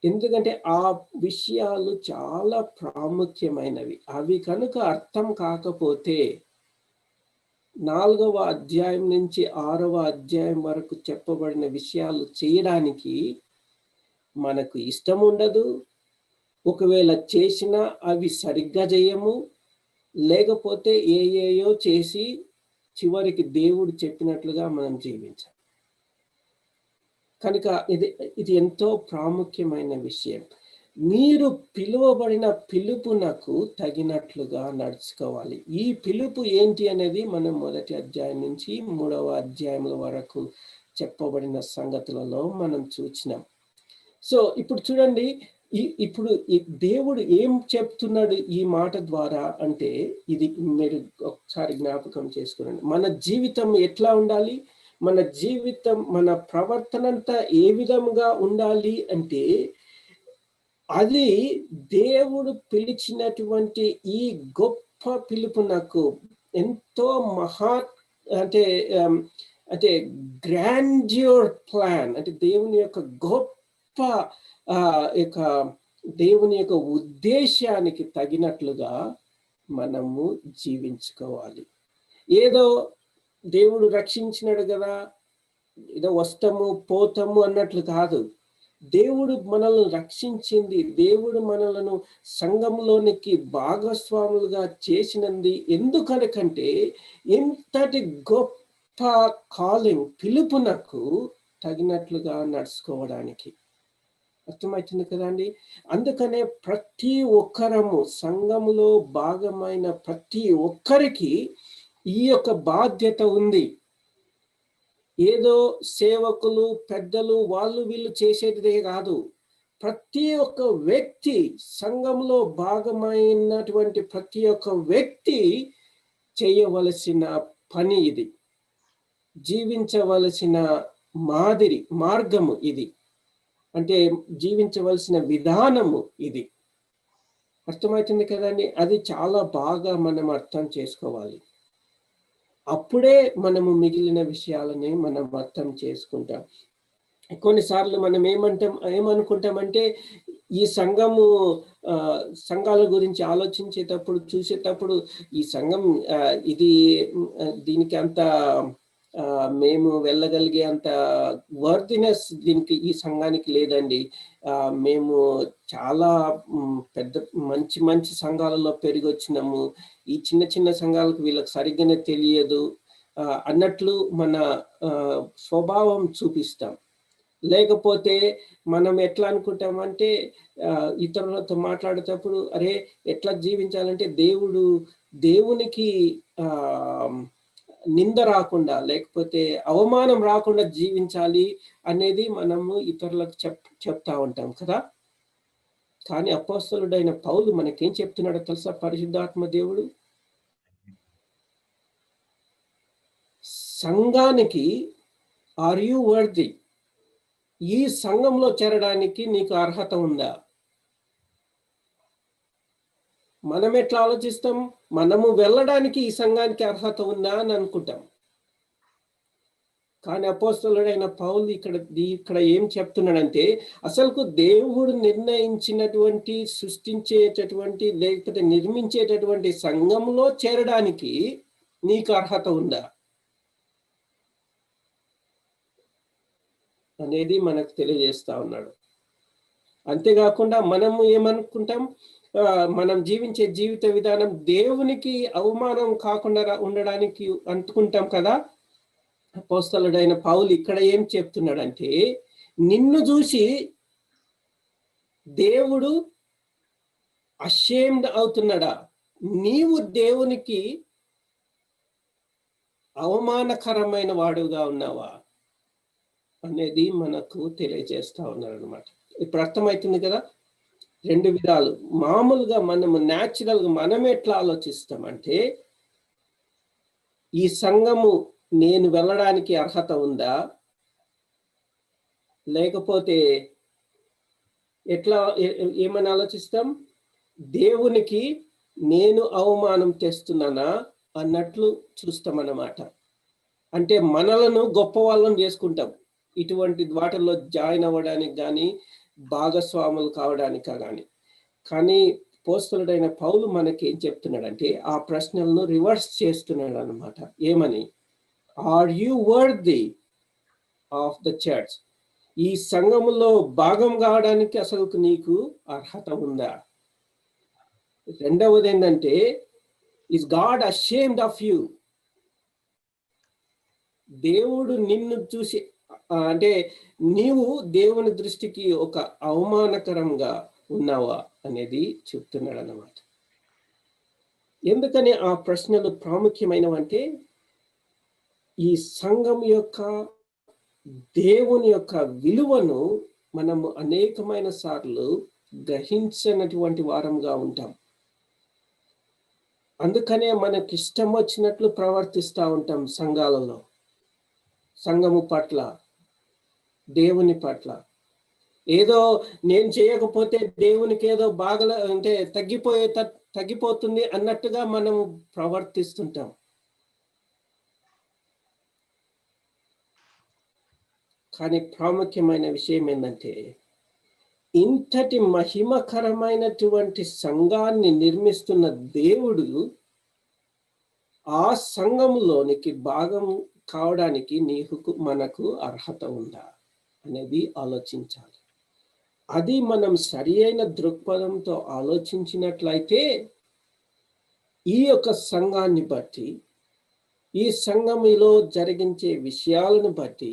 [SPEAKER 3] ఎందుకంటే ఆ విషయాలు చాలా ప్రాముఖ్యమైనవి. అవి కనుక అర్థం కాకపోతే 4వ అధ్యాయం నుంచి 6వ అధ్యాయం వరకు చెప్పబడిన విషయాలు చేయడానికి మనకు ఇష్టం ఉండదు. ఒకవేళ చేసినా అవి సరిగ్గా చేయము, లేకపోతే ఏయో చేసి చివరికి దేవుడు చెప్పినట్లుగా మనం జీవించాలి. కనుక ఇది ఎంతో ప్రాముఖ్యమైన విషయం. మీరు పిలువబడిన పిలుపునకు తగినట్లుగా నడుచుకోవాలి. ఈ పిలుపు ఏంటి అనేది మనం 1వ అధ్యాయం నుంచి 3వ అధ్యాయముల వరకు చెప్పబడిన సంగతులలో మనం చూసినాం. సో ఇప్పుడు చూడండి, ఇప్పుడు దేవుడు ఏం చెప్తున్నాడు ఈ మాట ద్వారా అంటే, ఇది మీరు ఒకసారి జ్ఞాపకం చేసుకోండి. మన జీవితం ఎట్లా ఉండాలి, మన జీవితం, మన ప్రవర్తన అంతా ఏ విధంగా ఉండాలి అంటే, అది దేవుడు పిలిచినటువంటి ఈ గొప్ప పిలుపు నాకు ఎంతో అంటే గ్రాండ్యూర్ ప్లాన్, అంటే దేవుని యొక్క గొప్ప దేవుని యొక్క ఉద్దేశానికి తగినట్లుగా మనము జీవించుకోవాలి. ఏదో దేవుడు రక్షించినాడు కదా, ఏదో వస్తాము పోతాము అన్నట్లు కాదు. దేవుడు మనల్ని రక్షించింది, దేవుడు మనలను సంఘంలోనికి భాగస్వాములుగా చేసినది ఎందుకనకంటే, ఎంతటి గొప్ప కాలింగ్, పిలుపునకు తగినట్లుగా నడుచుకోవడానికి. అర్థమవుతుంది కదండి. అందుకనే ప్రతి ఒక్కరము, సంఘములో భాగమైన ప్రతి ఒక్కరికి ఈ యొక్క బాధ్యత ఉంది. ఏదో సేవకులు, పెద్దలు, వాళ్ళు వీళ్ళు చేసేటిదే కాదు. ప్రతి ఒక్క వ్యక్తి, సంఘంలో భాగమైనటువంటి ప్రతి ఒక్క వ్యక్తి చేయవలసిన పని ఇది. జీవించవలసిన మార్గము ఇది. అంటే జీవించవలసిన విధానము ఇది. అర్థమవుతుంది కదండి. అది చాలా బాగా మనం అర్థం చేసుకోవాలి. అప్పుడే మనము మిగిలిన విషయాలని మనం అర్థం చేసుకుంటాం. కొన్నిసార్లు మనం ఏమనుకుంటామంటే, ఈ సంఘాల గురించి ఆలోచించేటప్పుడు, చూసేటప్పుడు, ఈ సంఘం దీనికి అంత మేము వెళ్ళగలిగే అంత వర్దినెస్ దీనికి, ఈ సంఘానికి లేదండి. మేము చాలా పెద్ద మంచి సంఘాలలో పెరిగి వచ్చినాము, ఈ చిన్న సంఘాలకు వీళ్ళకి సరిగ్గానే తెలియదు అన్నట్లు మన స్వభావం చూపిస్తాం. లేకపోతే మనం ఎట్లా అనుకుంటామంటే, ఇతరులతో మాట్లాడేటప్పుడు, అరే ఎట్లా జీవించాలంటే దేవునికి నింద రాకుండా, లేకపోతే అవమానం రాకుండా జీవించాలి అనేది మనము ఇతరులకు చెప్తా ఉంటాం కదా. కానీ అపోస్తలుడైన పౌలు మనకేం చెప్తున్నాడో తెలుసా? పరిశుద్ధాత్మ దేవుడు సంఘానికి, ఆర్ యు వర్ది, ఈ సంఘంలో చేరడానికి నీకు అర్హత ఉందా? మనం ఎట్లా ఆలోచిస్తాం? మనము వెళ్ళడానికి ఈ సంఘానికి అర్హత ఉందా అని అనుకుంటాం. కానీ అపోస్తలుడైన పౌలు ఇక్కడ ఏం చెప్తున్నాడంటే, అసలుకు దేవుడు నిర్ణయించినటువంటి, సృష్టించేటటువంటి, లేకపోతే నిర్మించేటటువంటి సంఘంలో చేరడానికి నీకు అర్హత ఉందా అనేది మనకు తెలియజేస్తా ఉన్నాడు. అంతేకాకుండా మనము ఏమనుకుంటాం, మనం జీవించే జీవిత విధానం దేవునికి అవమానం కాకుండా ఉండడానికి అనుకుంటాం కదా. అపోస్తలుడైన పౌలు ఇక్కడ ఏం చెప్తున్నాడంటే, నిన్ను చూసి దేవుడు అషేమ్డ్ అవుతున్నాడా? నీవు దేవునికి అవమానకరమైన వాడుగా ఉన్నావా అనేది మనకు తెలియజేస్తా ఉన్నారు అన్నమాట. ఇప్పుడు అర్థమవుతుంది కదా. 2 విధాలు. మామూలుగా మనము న్యాచురల్గా మనం ఎట్లా ఆలోచిస్తామంటే, ఈ సంఘము నేను వెళ్ళడానికి అర్హత ఉందా, లేకపోతే ఏమని ఆలోచిస్తాం, దేవునికి నేను అవమానం తెస్తున్నానా అన్నట్లు చూస్తాం అన్నమాట. అంటే మనలను గొప్ప వాళ్ళని చేసుకుంటాం ఇటువంటి వాటిల్లో జాయిన్ అవ్వడానికి కానీ, భాగస్వాములు కావడానికి కానీ. కానీ అపోస్తలుడైన పౌలు మనకి ఏం చెప్తున్నాడంటే ఆ ప్రశ్నలను రివర్స్ చేస్తున్నాడు అన్నమాట. ఏమని? Are you worthy of the church? ఈ సంఘములో భాగం కావడానికి అసలు నీకు అర్హత ఉందా? రెండవది ఏంటంటే, is God ashamed of you? దేవుడు నిన్ను చూసి అంటే నీవు దేవుని దృష్టికి ఒక అవమానకరంగా ఉన్నావా అనేది చెప్తున్నాడు అన్నమాట. ఎందుకని ఆ ప్రశ్నలు ప్రాముఖ్యమైనవంటే, ఈ సంఘం యొక్క దేవుని యొక్క విలువను మనము అనేకమైన సార్లు గ్రహించినటువంటి వారంగా ఉంటాం. అందుకనే మనకి ఇష్టం వచ్చినట్లు ప్రవర్తిస్తూ ఉంటాం సంఘాలలో, సంఘము పట్ల, దేవుని పట్ల. ఏదో నేను చేయకపోతే దేవునికి ఏదో బాగల అంటే తగ్గిపోతుంది అన్నట్టుగా మనం ప్రవర్తిస్తుంటాం. కానీ ప్రాముఖ్యమైన విషయం ఏంటంటే, ఇంతటి మహిమకరమైనటువంటి సంఘాన్ని నిర్మిస్తున్న దేవుడు ఆ సంఘంలోనికి భాగం కావడానికి మనకు అర్హత ఉందా అనేది ఆలోచించాలి. అది మనం సరి అయిన దృక్పథంతో ఆలోచించినట్లయితే ఈ యొక్క సంఘాన్ని బట్టి, ఈ సంఘములో జరిగించే విషయాలను బట్టి,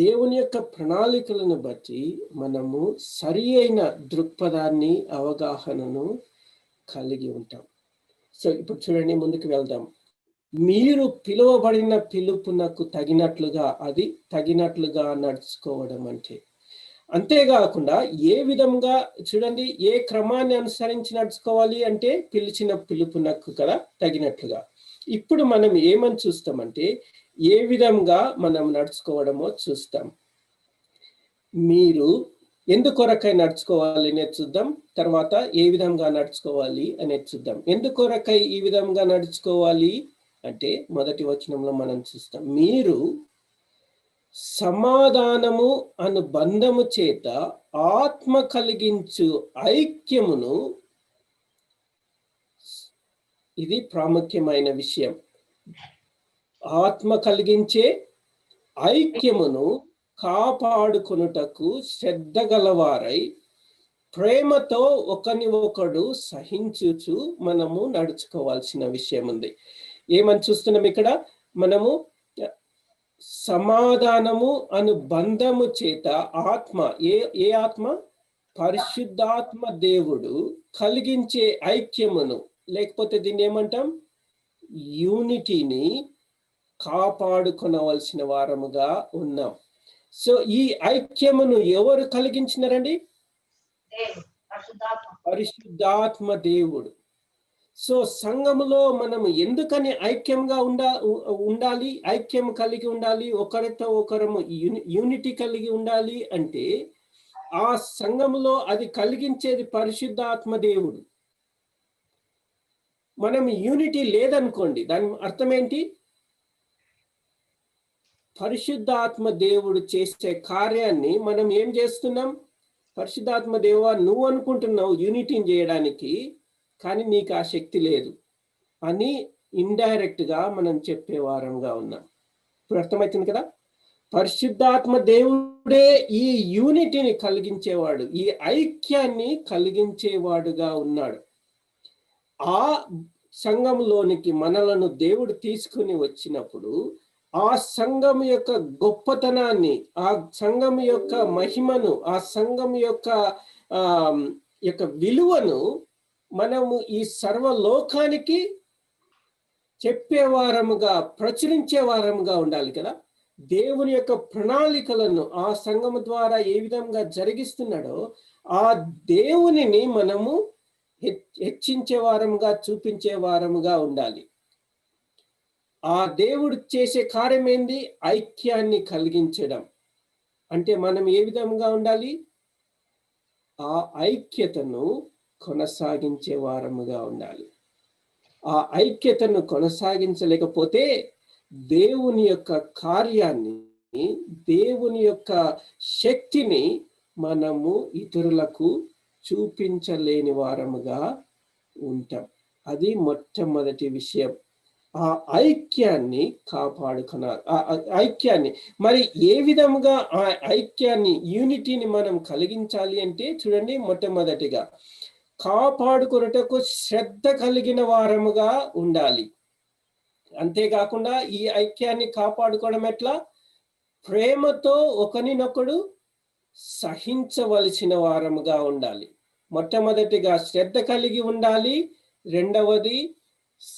[SPEAKER 3] దేవుని యొక్క ప్రణాళికలను బట్టి మనము సరి అయిన దృక్పథాన్ని, అవగాహనను కలిగి ఉంటాం. సో ఇప్పుడు చూడండి, ముందుకు వెళ్దాం. మీరు పిలువబడిన పిలుపునకు తగినట్లుగా నడుచుకోవడం అంటే, అంతేకాకుండా ఏ విధంగా చూడండి, ఏ క్రమాన్ని అనుసరించి నడుచుకోవాలి అంటే పిలిచిన పిలుపునకు కదా తగినట్లుగా. ఇప్పుడు మనం ఏమని చూస్తామంటే, ఏ విధంగా మనం నడుచుకోవడమో చూస్తాం. మీరు ఎందుకొరకై నడుచుకోవాలి అనేది చూద్దాం, తర్వాత ఏ విధంగా నడుచుకోవాలి అనేది చూద్దాం. ఎందుకొరకై ఈ విధంగా నడుచుకోవాలి అంటే మొదటి వచనంలో మనం చూస్తాం, మీరు సమాధానము అను బంధము చేత ఆత్మ కలిగించు ఐక్యమును, ఇది ప్రాముఖ్యమైన విషయం, ఆత్మ కలిగించే ఐక్యమును కాపాడుకొనుటకు శ్రద్ధ గలవారై ప్రేమతో ఒకని ఒకడు సహించుచు మనము నడుచుకోవాల్సిన విషయం ఉంది. ఏమని చూస్తున్నాం ఇక్కడ మనము? సమాధానము అను బంధము చేత ఆత్మ, ఏ ఆత్మ? పరిశుద్ధాత్మ దేవుడు కలిగించే ఐక్యమును, లేకపోతే దీన్ని ఏమంటాం? యూనిటీని కాపాడుకొనవలసిన వారముగా ఉన్నాం. సో ఈ ఐక్యమును ఎవరు కలిగించినారండి? పరిశుద్ధాత్మ దేవుడు. సో సంఘములో మనము ఎందుకని ఐక్యంగా ఉండాలి, ఐక్యం కలిగి ఉండాలి, ఒకరితో ఒకరము యూనిటీ కలిగి ఉండాలి అంటే, ఆ సంఘములో అది కలిగించేది పరిశుద్ధాత్మ దేవుడు. మనం యూనిటీ లేదనుకోండి, దాని అర్థం ఏంటి? పరిశుద్ధాత్మ దేవుడు చేసే కార్యాన్ని మనం ఏం చేస్తున్నాం? పరిశుద్ధాత్మ దేవా, నువ్వు అనుకుంటున్నావు యూనిటీని చేయడానికి, కానీ నీకు ఆ శక్తి లేదు అని ఇండైరెక్ట్ గా మనం చెప్పే వారంగా ఉన్నాం. ఇప్పుడు అర్థమవుతుంది కదా? పరిశుద్ధాత్మ దేవుడే ఈ యూనిటీని కలిగించేవాడు, ఈ ఐక్యాన్ని కలిగించేవాడుగా ఉన్నాడు. ఆ సంఘంలోనికి మనలను దేవుడు తీసుకుని వచ్చినప్పుడు ఆ సంఘం యొక్క గొప్పతనాన్ని, ఆ సంఘం యొక్క మహిమను, ఆ సంఘం యొక్క విలువను మనము ఈ సర్వలోకానికి చెప్పేవారముగా, ప్రచురించే వారముగా ఉండాలి కదా. దేవుని యొక్క ప్రణాళికలను ఆ సంఘము ద్వారా ఏ విధంగా జరిగిస్తున్నాడో ఆ దేవునిని మనము హెచ్చించే వారముగా, చూపించే వారముగా ఉండాలి. ఆ దేవుడు చేసే కార్యం ఏంది? ఐక్యాన్ని కలిగించడం. అంటే మనం ఏ విధంగా ఉండాలి? ఆ ఐక్యతను కొనసాగించే వారముగా ఉండాలి. ఆ ఐక్యతను కొనసాగించలేకపోతే దేవుని యొక్క కార్యాన్ని, దేవుని యొక్క శక్తిని మనము ఇతరులకు చూపించలేని వారముగా ఉంటాం. అది మొట్టమొదటి విషయం. ఆ ఐక్యాన్ని కాపాడుకున్నారు. ఆ ఐక్యాన్ని మరి ఏ విధముగా ఆ ఐక్యాన్ని, యూనిటీని మనం కలిగించాలి అంటే చూడండి, మొట్టమొదటిగా కాపాడుకొనుటకు శ్రద్ధ కలిగిన వారముగా ఉండాలి. అంతేకాకుండా ఈ ఐక్యాన్ని కాపాడుకోవడం ఎట్లా? ప్రేమతో ఒకరినొకడు సహించవలసిన వారముగా ఉండాలి. మొట్టమొదటిగా శ్రద్ధ కలిగి ఉండాలి. రెండవది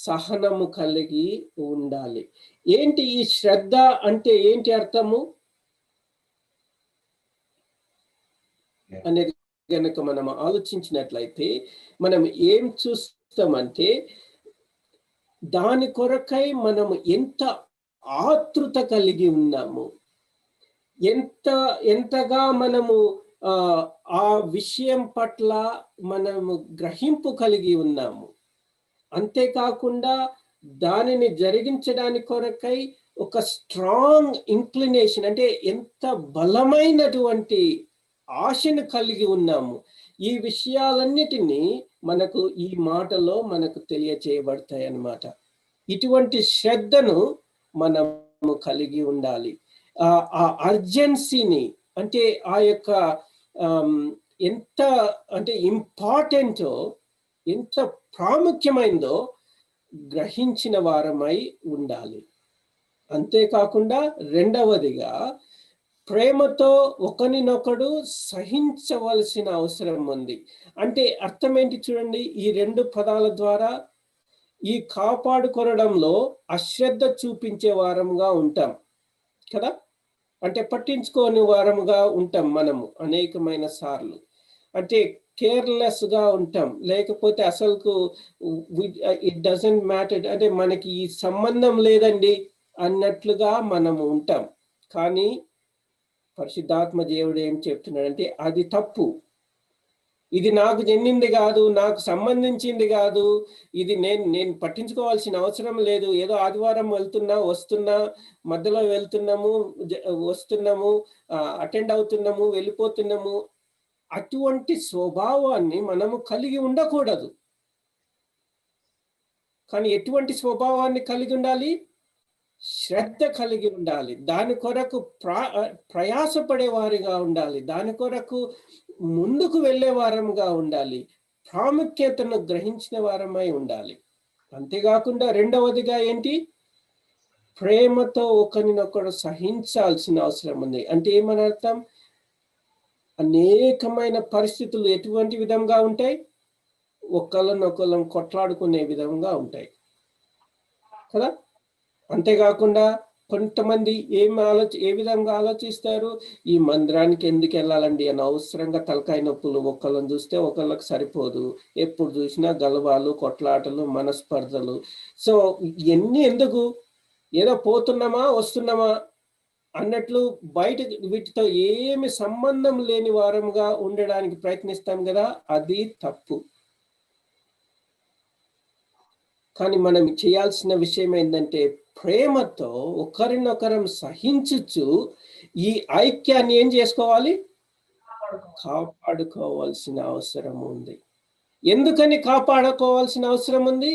[SPEAKER 3] సహనము కలిగి ఉండాలి. ఏంటి ఈ శ్రద్ధ అంటే ఏంటి అర్థము అనేది కనుక మనం ఆలోచించినట్లయితే మనం ఏం చూస్తామంటే, దాని కొరకై మనము ఎంత ఆతృత కలిగి ఉన్నాము, ఎంతగా మనము ఆ విషయం పట్ల మనము గ్రహింపు కలిగి ఉన్నాము. అంతేకాకుండా దానిని జరిగించడానికి కొరకై ఒక స్ట్రాంగ్ ఇంక్లినేషన్, అంటే ఎంత బలమైనటువంటి ఆశను కలిగి ఉన్నాము. ఈ విషయాలన్నిటినీ మనకు ఈ మాటలో మనకు తెలియచేయబడతాయి అన్నమాట. ఇటువంటి శ్రద్ధను మనము కలిగి ఉండాలి. ఆ అర్జెన్సీని, అంటే ఆ యొక్క ఎంత అంటే ఇంపార్టెంటో, ఎంత ప్రాముఖ్యమైందో గ్రహించిన వారమై ఉండాలి. అంతేకాకుండా రెండవదిగా ప్రేమతో ఒకరినొకడు సహించవలసిన అవసరం ఉంది. అంటే అర్థం ఏంటి చూడండి, ఈ రెండు పదాల ద్వారా ఈ కాపాడుకొనడంలో అశ్రద్ధ చూపించే వారంగా ఉంటాం కదా, అంటే పట్టించుకోని వారముగా ఉంటాం మనము అనేకమైన సార్లు. అంటే కేర్లెస్ గా ఉంటాం, లేకపోతే అసలుకు ఇట్ డజంట్ మ్యాటర్, అంటే మనకి ఈ సంబంధం లేదండి అన్నట్లుగా మనము ఉంటాం. కానీ పరిశుద్ధాత్మ దేవుడు ఏం చెప్తున్నాడంటే అది తప్పు. ఇది నాకు చెందింది కాదు, నాకు సంబంధించింది కాదు, ఇది నేను పట్టించుకోవాల్సిన అవసరం లేదు. ఏదో ఆదివారం వస్తున్నా మధ్యలో వస్తున్నాము, అటెండ్ అవుతున్నాము, వెళ్ళిపోతున్నాము. అటువంటి స్వభావాన్ని మనము కలిగి ఉండకూడదు. కానీ ఎటువంటి స్వభావాన్ని కలిగి ఉండాలి? శ్రద్ధ కలిగి ఉండాలి. దాని కొరకు ప్రయాసపడే వారిగా ఉండాలి. దాని కొరకు ముందుకు వెళ్ళే వారముగా ఉండాలి. ప్రాముఖ్యతను గ్రహించిన వారమై ఉండాలి. అంతేకాకుండా రెండవదిగా ఏంటి? ప్రేమతో ఒకరినొకడు సహించాల్సిన అవసరం ఉంది. అంటే ఏమని అర్థం? అనేకమైన పరిస్థితులు ఎటువంటి విధంగా ఉంటాయి? ఒకళ్ళనొకళ్ళం కొట్లాడుకునే విధంగా ఉంటాయి కదా. అంతేకాకుండా కొంతమంది ఏ విధంగా ఆలోచిస్తారు? ఈ మందిరానికి ఎందుకు వెళ్ళాలండి అని అవసరంగా తలకాయ నొప్పులు. ఒకళ్ళని చూస్తే ఒకళ్ళకి సరిపోదు, ఎప్పుడు చూసినా గలవాలు, కొట్లాటలు, మనస్పర్ధలు. సో ఇవన్నీ ఎందుకు? ఏదో పోతున్నామా వస్తున్నామా అన్నట్లు బయట వీటితో ఏమి సంబంధం లేని వారముగా ఉండడానికి ప్రయత్నిస్తాం కదా, అది తప్పు. కానీ మనం చేయాల్సిన విషయం ఏంటంటే ప్రేమతో ఒకరినొకరం సహించుచు ఈ ఐక్యాన్ని ఏం చేసుకోవాలి? కాపాడుకోవాల్సిన అవసరం ఉంది. ఎందుకని కాపాడుకోవాల్సిన అవసరం ఉంది?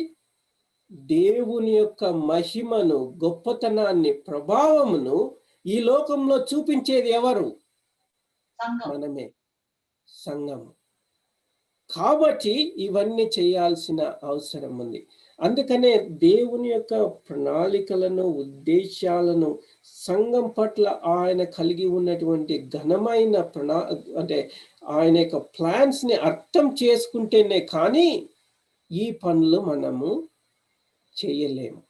[SPEAKER 3] దేవుని యొక్క మహిమను, గొప్పతనాన్ని, ప్రభావమును ఈ లోకంలో చూపించేది ఎవరు? మనమే, సంఘము. కాబట్టి ఇవన్నీ చేయాల్సిన అవసరం ఉంది. అందుకనే దేవుని యొక్క ప్రణాళికలను, ఉద్దేశాలను, సంఘం పట్ల ఆయన కలిగి ఉన్నటువంటి ఘనమైన అంటే ఆయన యొక్క ప్లాన్స్ ని అర్థం చేసుకుంటేనే కానీ ఈ పనులు మనము చేయలేము.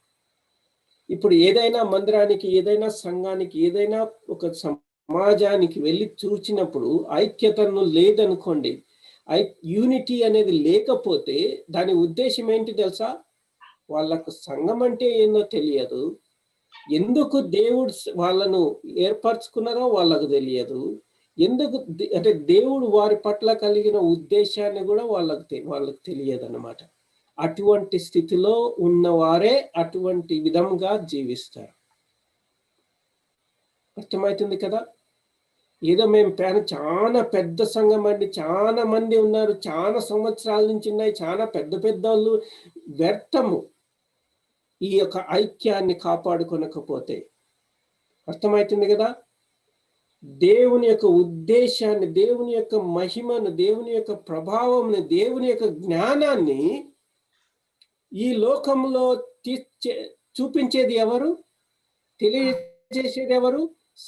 [SPEAKER 3] ఇప్పుడు ఏదైనా మందిరానికి, ఏదైనా సంఘానికి, ఏదైనా ఒక సమాజానికి వెళ్ళి చూచినప్పుడు ఐక్యతను లేదనుకోండి, యూనిటీ అనేది లేకపోతే దాని ఉద్దేశం ఏంటి తెలుసా? వాళ్ళకు సంఘం అంటే ఏందో తెలియదు, ఎందుకు దేవుడు వాళ్ళను ఏర్పరచుకున్నారో వాళ్ళకు తెలియదు, ఎందుకు అంటే దేవుడు వారి పట్ల కలిగిన ఉద్దేశాన్ని కూడా వాళ్ళకు తెలియదు అన్నమాట. అటువంటి స్థితిలో ఉన్నవారే అటువంటి విధంగా జీవిస్తారు. అర్థమవుతుంది కదా. ఏదో మేము చాలా పెద్ద సంఘం అండి, చాలా మంది ఉన్నారు, చాలా సంవత్సరాల నుంచి ఉన్నాయి, చాలా పెద్ద పెద్ద వాళ్ళు. వ్యర్థము ఈ యొక్క ఐక్యాన్ని కాపాడుకొనకపోతే. అర్థమవుతుంది కదా? దేవుని యొక్క ఉద్దేశాన్ని, దేవుని యొక్క మహిమను, దేవుని యొక్క ప్రభావంని, దేవుని యొక్క జ్ఞానాన్ని ఈ లోకంలో చూపించేది ఎవరు? తెలియజేసేది ఎవరు?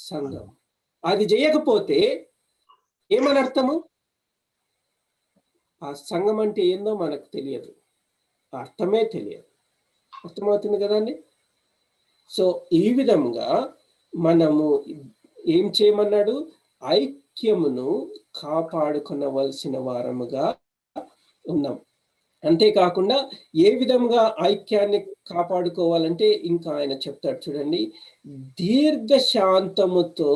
[SPEAKER 3] సంఘం. అది చేయకపోతే ఏమని అర్థము? ఆ సంఘం అంటే ఏందో మనకు తెలియదు, అర్థమే తెలియదు. అర్థమవుతుంది కదండి? సో ఈ విధంగా మనము ఏం చేయమన్నాడు? ఐక్యమును కాపాడుకొనవలసిన వారముగా ఉన్నాం. అంతేకాకుండా ఏ విధంగా ఐక్యాన్ని కాపాడుకోవాలంటే ఇంకా ఆయన చెప్తాడు చూడండి, దీర్ఘశాంతముతో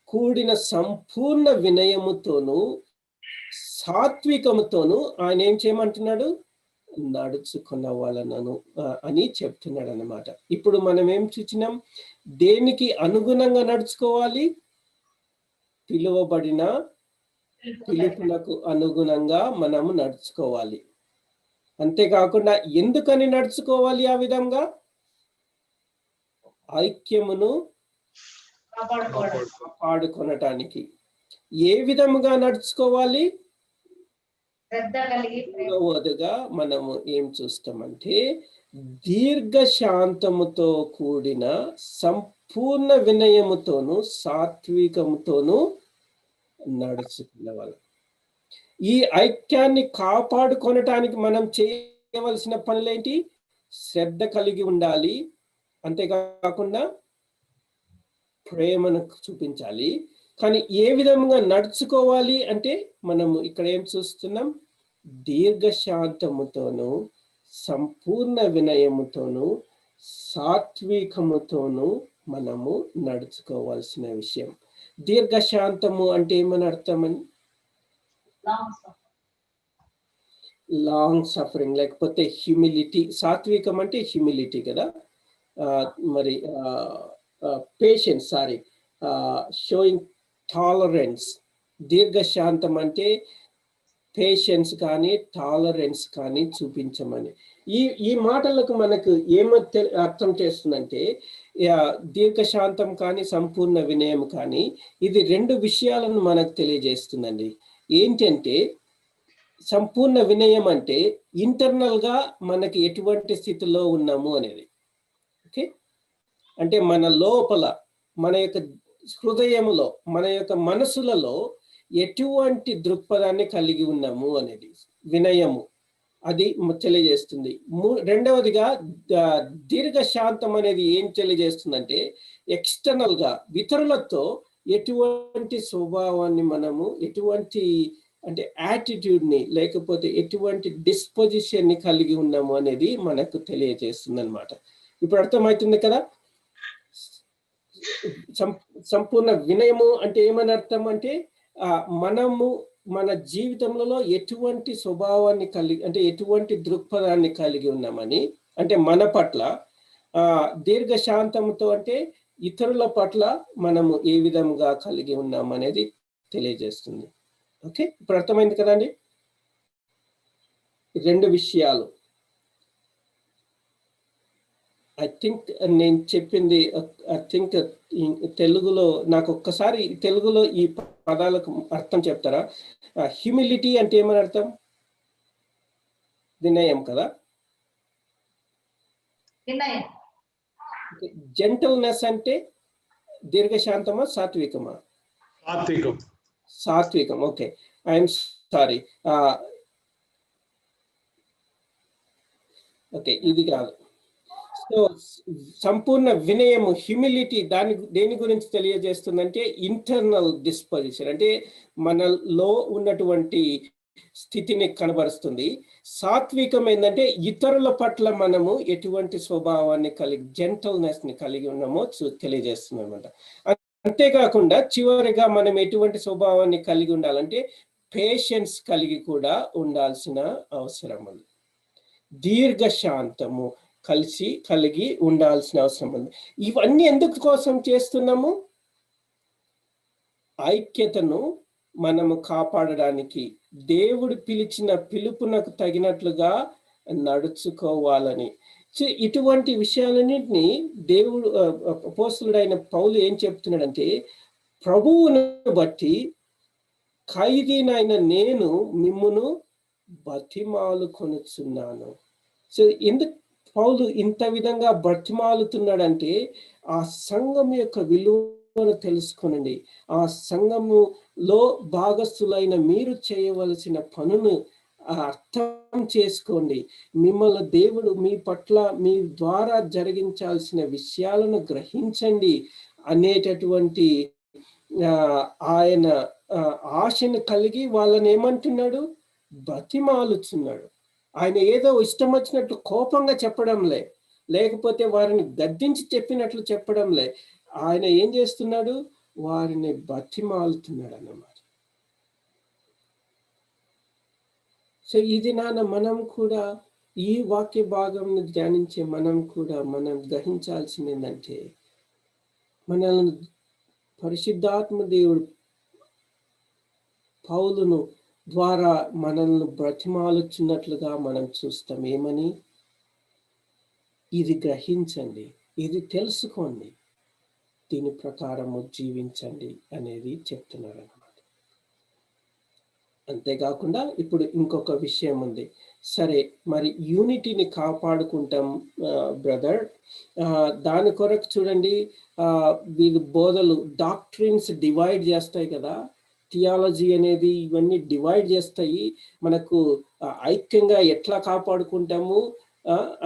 [SPEAKER 3] కూడిన సంపూర్ణ వినయముతోను సాత్వికముతోను ఆయన ఏం చేయమంటున్నాడు? నడుచుకున్న వాళ్ళను అని చెప్తున్నాడు అన్నమాట. ఇప్పుడు మనం ఏం చూసినాం? దేనికి అనుగుణంగా నడుచుకోవాలి? పిలువబడిన పిలుపునకు అనుగుణంగా మనము నడుచుకోవాలి. అంతేకాకుండా ఎందుకని నడుచుకోవాలి ఆ విధంగా? ఐక్యమును కాపాడుకొనటానికి. ఏ విధముగా నడుచుకోవాలి? మూడవదిగా మనము ఏం చూస్తామంటే దీర్ఘశాంతముతో కూడిన సంపూర్ణ వినయముతోను సాత్వికముతోను నడుచుకునే వాళ్ళు. ఈ ఐక్యాన్ని కాపాడుకొనటానికి మనం చేయవలసిన పనులేంటి? శ్రద్ధ కలిగి ఉండాలి, అంతేకాకుండా ప్రేమను చూపించాలి. కానీ ఏ విధంగా నడుచుకోవాలి అంటే మనము ఇక్కడ ఏం చూస్తున్నాం? దీర్ఘశాంతముతోను సంపూర్ణ వినయముతోను సాత్వికముతోను మనము నడుచుకోవాల్సిన విషయం. దీర్ఘశాంతము అంటే ఏమని అర్థమని? లాంగ్ సఫరింగ్, లేకపోతే హ్యూమిలిటీ. సాత్వికం అంటే హ్యూమిలిటీ కదా. మరి పేషెన్స్, షోయింగ్ టాలరెన్స్. దీర్ఘశాంతం అంటే పేషెన్స్ కానీ టాలరెన్స్ కానీ చూపించమని. ఈ మాటలకు మనకు అర్థం చేస్తుందంటే దీర్ఘశాంతం కానీ సంపూర్ణ వినయం కానీ ఇది రెండు విషయాలను మనకు తెలియజేస్తుందండి. ఏంటంటే సంపూర్ణ వినయం అంటే ఇంటర్నల్ గా మనకి ఎటువంటి స్థితిలో ఉన్నాము అనేది. ఓకే, అంటే మన లోపల, మన యొక్క హృదయములో, మన యొక్క మనసులలో ఎటువంటి దృక్పథాన్ని కలిగి ఉన్నాము అనేది వినయము అది తెలియజేస్తుంది. రెండవదిగా దీర్ఘశాంతం అనేది ఏం తెలియజేస్తుందంటే ఎక్స్టర్నల్ గా ఇతరులతో ఎటువంటి స్వభావాన్ని మనము, ఎటువంటి అంటే యాటిట్యూడ్ ని, లేకపోతే ఎటువంటి డిస్పోజిషన్ ని కలిగి ఉన్నాము అనేది మనకు తెలియజేస్తుంది అన్నమాట. ఇప్పుడు అర్థమవుతుంది కదా? సంపూర్ణ వినయము అంటే ఏమని అర్థం అంటే మనము మన జీవితంలో ఎటువంటి స్వభావాన్ని కలిగి, అంటే ఎటువంటి దృక్పథాన్ని కలిగి ఉన్నామని, అంటే మన పట్ల. దీర్ఘశాంతంతో అంటే ఇతరుల పట్ల మనము ఏ విధంగా కలిగి ఉన్నాం అనేది తెలియజేస్తుంది. ఓకే, ఇప్పుడు అర్థమైంది కదండి? రెండు విషయాలు. ఐ థింక్ నేను చెప్పింది, ఐ థింక్ తెలుగులో నాకు ఒక్కసారి తెలుగులో ఈ పదాలకు అర్థం చెప్తారా? హ్యూమిలిటీ అంటే ఏమని అర్థం? వినయం కదా. జెంటల్నెస్ అంటే దీర్ఘశాంతమా సాత్వికమా?
[SPEAKER 2] సాత్వికం.
[SPEAKER 3] సాత్వికం. Okay, I'm sorry. ఓకే, ఇది కాదు. సో సంపూర్ణ వినయము, హ్యూమిలిటీ దేని గురించి తెలియజేస్తుందంటే ఇంటర్నల్ డిస్పోజిషన్, అంటే మనలో ఉన్నటువంటి స్థితిని కనబరుస్తుంది. సాత్వికం ఏంటంటే ఇతరుల పట్ల మనము ఎటువంటి స్వభావాన్ని కలిగి, జెంటల్నెస్ ని కలిగి ఉన్నామో తెలియజేస్తుంది అనమాట. అంతేకాకుండా చివరిగా మనం ఎటువంటి స్వభావాన్ని కలిగి ఉండాలంటే పేషెన్స్ కలిగి కూడా ఉండాల్సిన అవసరం ఉంది. దీర్ఘశాంతము కలిగి ఉండాల్సిన అవసరం ఉంది. ఇవన్నీ ఎందుకు కోసం చేస్తున్నాము? ఐక్యతను మనము కాపాడడానికి దేవుడు పిలిచిన పిలుపునకు తగినట్లుగా నడుచుకోవాలని. ఇటువంటి విషయాలన్నింటినీ దేవుడు అపోస్తలుడైన పౌలు ఏం చెప్తున్నాడంటే, ప్రభువును బట్టి ఖైదీనైన నేను మిమ్మును బతిమాలు కొనుచున్నాను. సో ఎందుకు పౌలు ఇంత విధంగా బతిమాలుతున్నాడంటే, ఆ సంఘం యొక్క విలువను తెలుసుకోనండి. ఆ సంఘములో భాగస్థులైన మీరు చేయవలసిన పనును అర్థం చేసుకోండి. మిమ్మల్ని దేవుడు మీ పట్ల మీ ద్వారా జరిగించాల్సిన విషయాలను గ్రహించండి అనేటటువంటి ఆయన ఆశను కలిగి వాళ్ళని ఏమంటున్నాడు? బతిమాలుచున్నాడు. ఆయన ఏదో ఇష్టం వచ్చినట్లు కోపంగా చెప్పడంలే, లేకపోతే వారిని గద్దించి చెప్పినట్లు చెప్పడంలే. ఆయన ఏం చేస్తున్నాడు? వారిని బతిమాలుతున్నాడు అన్నమాట. సో ఇది మనం కూడా ఈ వాక్య భాగంను ధ్యానించే మనం గ్రహించాల్సింది ఏంటంటే, మనల్ని పరిశుద్ధాత్మ దేవుడు పౌలును ద్వారా మనల్ని బ్రతిమాలుచున్నట్లుగా మనం చూస్తాం. ఏమని? ఇది గ్రహించండి, ఇది తెలుసుకోండి, దీని ప్రకారము జీవించండి అనేది చెప్తున్నారు అన్నమాట. అంతేకాకుండా ఇప్పుడు ఇంకొక విషయం ఉంది. సరే, మరి యూనిటీని కాపాడుకుంటాం బ్రదర్, దాని కొరకు చూడండి, వీళ్ళు బోధలు డాక్ట్రిన్స్ డివైడ్ చేస్తాయి కదా, థియాలజీ అనేది ఇవన్నీ డివైడ్ చేస్తాయి. మనకు ఐక్యంగా ఎట్లా కాపాడుకుంటాము,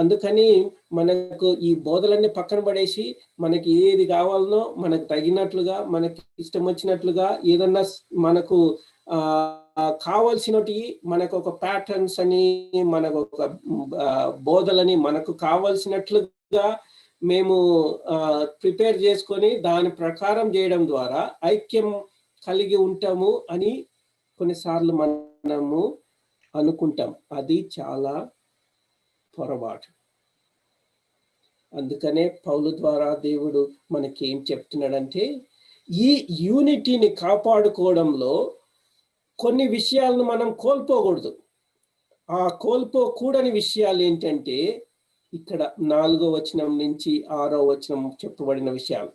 [SPEAKER 3] అందుకని మనకు ఈ బోధలన్నీ పక్కన పడేసి మనకి ఏది కావాలనో మనకు తగినట్లుగా, మనకి ఇష్టం వచ్చినట్లుగా ఏదన్నా మనకు కావాల్సినవి, మనకు ఒక ప్యాటర్న్స్ అని, మనకు ఒక బోధలని మనకు కావాల్సినట్లుగా మేము ప్రిపేర్ చేసుకొని దాని ప్రకారం చేయడం ద్వారా ఐక్యం కలిగి ఉంటాము అని కొన్నిసార్లు మనము అనుకుంటాం. అది చాలా పొరపాటు. అందుకనే పౌలు ద్వారా దేవుడు మనకి ఏం చెప్తున్నాడంటే, ఈ యూనిటీని కాపాడుకోవడంలో కొన్ని విషయాలను మనం కోల్పోకూడదు. ఆ కోల్పోకూడని విషయాలు ఏంటంటే, ఇక్కడ 4వ వచనం నుంచి 6వ వచనం చెప్పబడిన విషయాలు.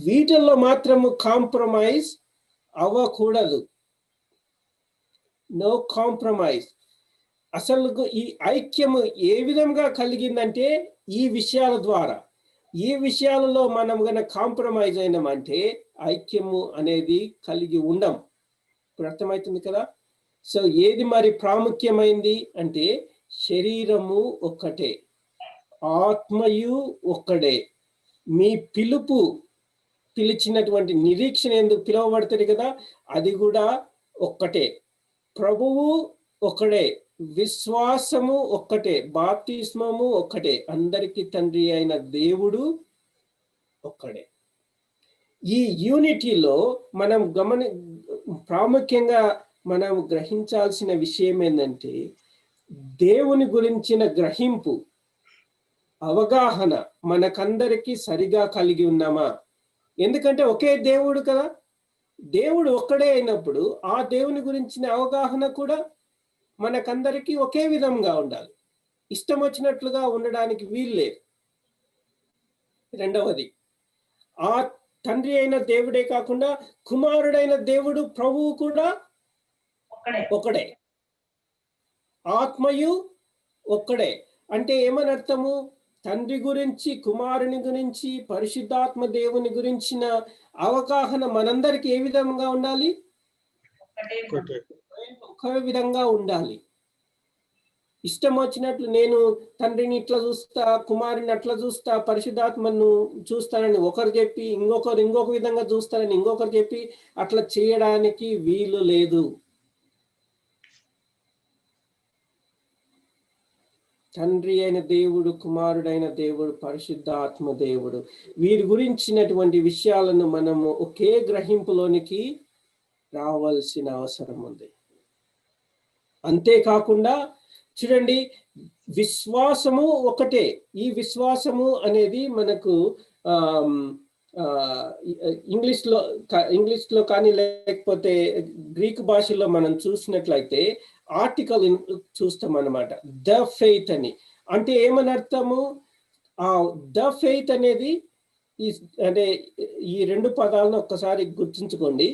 [SPEAKER 3] వీటిల్లో మాత్రము కాంప్రమైజ్ అవ్వకూడదు. No compromise. అసలు ఈ ఐక్యము ఏ విధంగా కలిగిందంటే ఈ విషయాల ద్వారా. ఈ విషయాలలో మనం గనక కాంప్రమైజ్ అయినామంటే ఐక్యము అనేది కలిగి ఉండం. ఇప్పుడు అర్థమవుతుంది కదా. సో ఏది మరి ప్రాముఖ్యమైంది అంటే, శరీరము ఒక్కటే, ఆత్మయు ఒక్కడే, మీ పిలిచినటువంటి నిరీక్షణ ఎందుకు పిలువబడుతుంది కదా, అది కూడా ఒక్కటే, ప్రభువు ఒక్కడే, విశ్వాసము ఒక్కటే, బాప్తిస్మము ఒక్కటే, అందరికీ తండ్రి అయిన దేవుడు ఒక్కడే. ఈ యూనిటీలో మనం ప్రాముఖ్యంగా మనం గ్రహించాల్సిన విషయం ఏంటంటే, దేవుని గురించిన గ్రహింపు, అవగాహన మనకందరికీ సరిగా కలిగి ఉన్నామా? ఎందుకంటే ఒకే దేవుడు కదా, దేవుడు ఒక్కడే అయినప్పుడు ఆ దేవుని గురించిన అవగాహన కూడా మనకందరికీ ఒకే విధంగా ఉండాలి. ఇష్టం వచ్చినట్లుగా ఉండడానికి వీల్లేదు. రెండవది, ఆ తండ్రి అయిన దేవుడే కాకుండా కుమారుడైన దేవుడు ప్రభువు కూడా ఒక్కడే, ఆత్మయు ఒక్కడే. అంటే ఏమని అర్థము? తండ్రి గురించి, కుమారుని గురించి, పరిశుద్ధాత్మ దేవుని గురించిన అవగాహన మనందరికీ ఏ విధంగా ఉండాలి? ఒకే విధంగా ఉండాలి. ఇష్టం వచ్చినట్లు నేను తండ్రిని ఇట్లా చూస్తా, కుమారుని అట్లా చూస్తా, పరిశుద్ధాత్మను చూస్తానని ఒకరు చెప్పి, ఇంకొక విధంగా చూస్తానని ఇంకొకరు చెప్పి అట్లా చేయడానికి వీలు లేదు. తండ్రి అయిన దేవుడు, కుమారుడైన దేవుడు, పరిశుద్ధాత్మ దేవుడు, వీరి గురించినటువంటి విషయాలను మనము ఒకే గ్రహింపులోనికి రావాల్సిన అవసరం ఉంది. అంతేకాకుండా చూడండి, విశ్వాసము ఒకటే. ఈ విశ్వాసము అనేది మనకు ఇంగ్లీష్లో కానీ లేకపోతే గ్రీక్ భాషలో మనం చూసినట్లయితే ఆర్టికల్ చూస్తాం అన్నమాట. ద ఫెయిత్ అని అంటే ఏమని అర్థము? ఆ ద ఫెయిత్ అనేది అంటే ఈ రెండు పదాలను ఒక్కసారి గుర్తుంచుకోండి.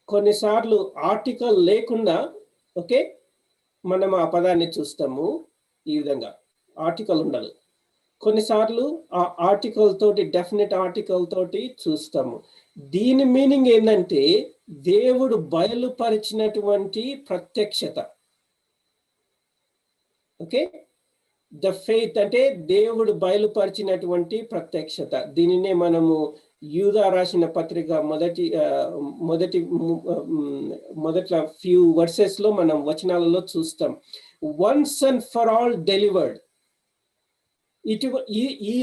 [SPEAKER 3] కొన్నిసార్లు ఆర్టికల్ లేకుండా ఓకే మనం ఆ పదాన్ని చూస్తాము. ఈ విధంగా ఆర్టికల్ ఉండదు. కొన్నిసార్లు ఆ ఆర్టికల్ తోటి డెఫినెట్ ఆర్టికల్ తోటి చూస్తాము. దీని మీనింగ్ ఏంటంటే దేవుడు బయలుపరిచినటువంటి ప్రత్యక్షత. ఓకే, ద ఫెయిత్ అంటే దేవుడు బయలుపరిచినటువంటి ప్రత్యక్షత. దీనినే మనము యూదా రాసిన పత్రిక మొదటి ఫ్యూ వర్సెస్ లో మనం వచనాలలో చూస్తాం. Once and for all delivered. ఈ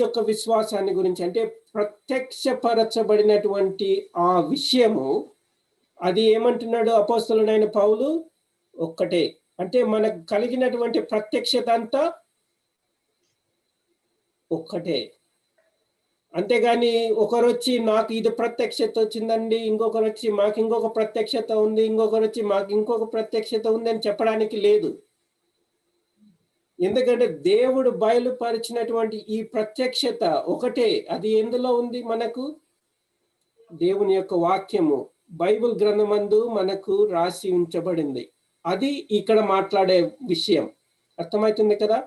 [SPEAKER 3] యొక్క విశ్వాసాన్ని గురించి అంటే ప్రత్యక్షపరచబడినటువంటి ఆ విషయము అది ఏమంటున్నాడు అపోస్తలుడైన పౌలు? ఒక్కటే. అంటే మనకు కలిగినటువంటి ప్రత్యక్షత అంతా ఒక్కటే. అంతేగాని ఒకరు వచ్చి నాకు ఇది ప్రత్యక్షత వచ్చిందండి, ఇంకొకరు వచ్చి మాకు ఇంకొక ప్రత్యక్షత ఉంది, ఇంకొకరు వచ్చి మాకు ఇంకొక ప్రత్యక్షత ఉంది అని చెప్పడానికి లేదు. ఎందుకంటే దేవుడు బయలుపరిచినటువంటి ఈ ప్రత్యక్షత ఒకటే. అది ఎందులో ఉంది? మనకు దేవుని యొక్క వాక్యము బైబిల్ గ్రంథమందు మనకు రాసి ఉంచబడింది. అది ఇక్కడ మాట్లాడే విషయం. అర్థమవుతుంది కదా?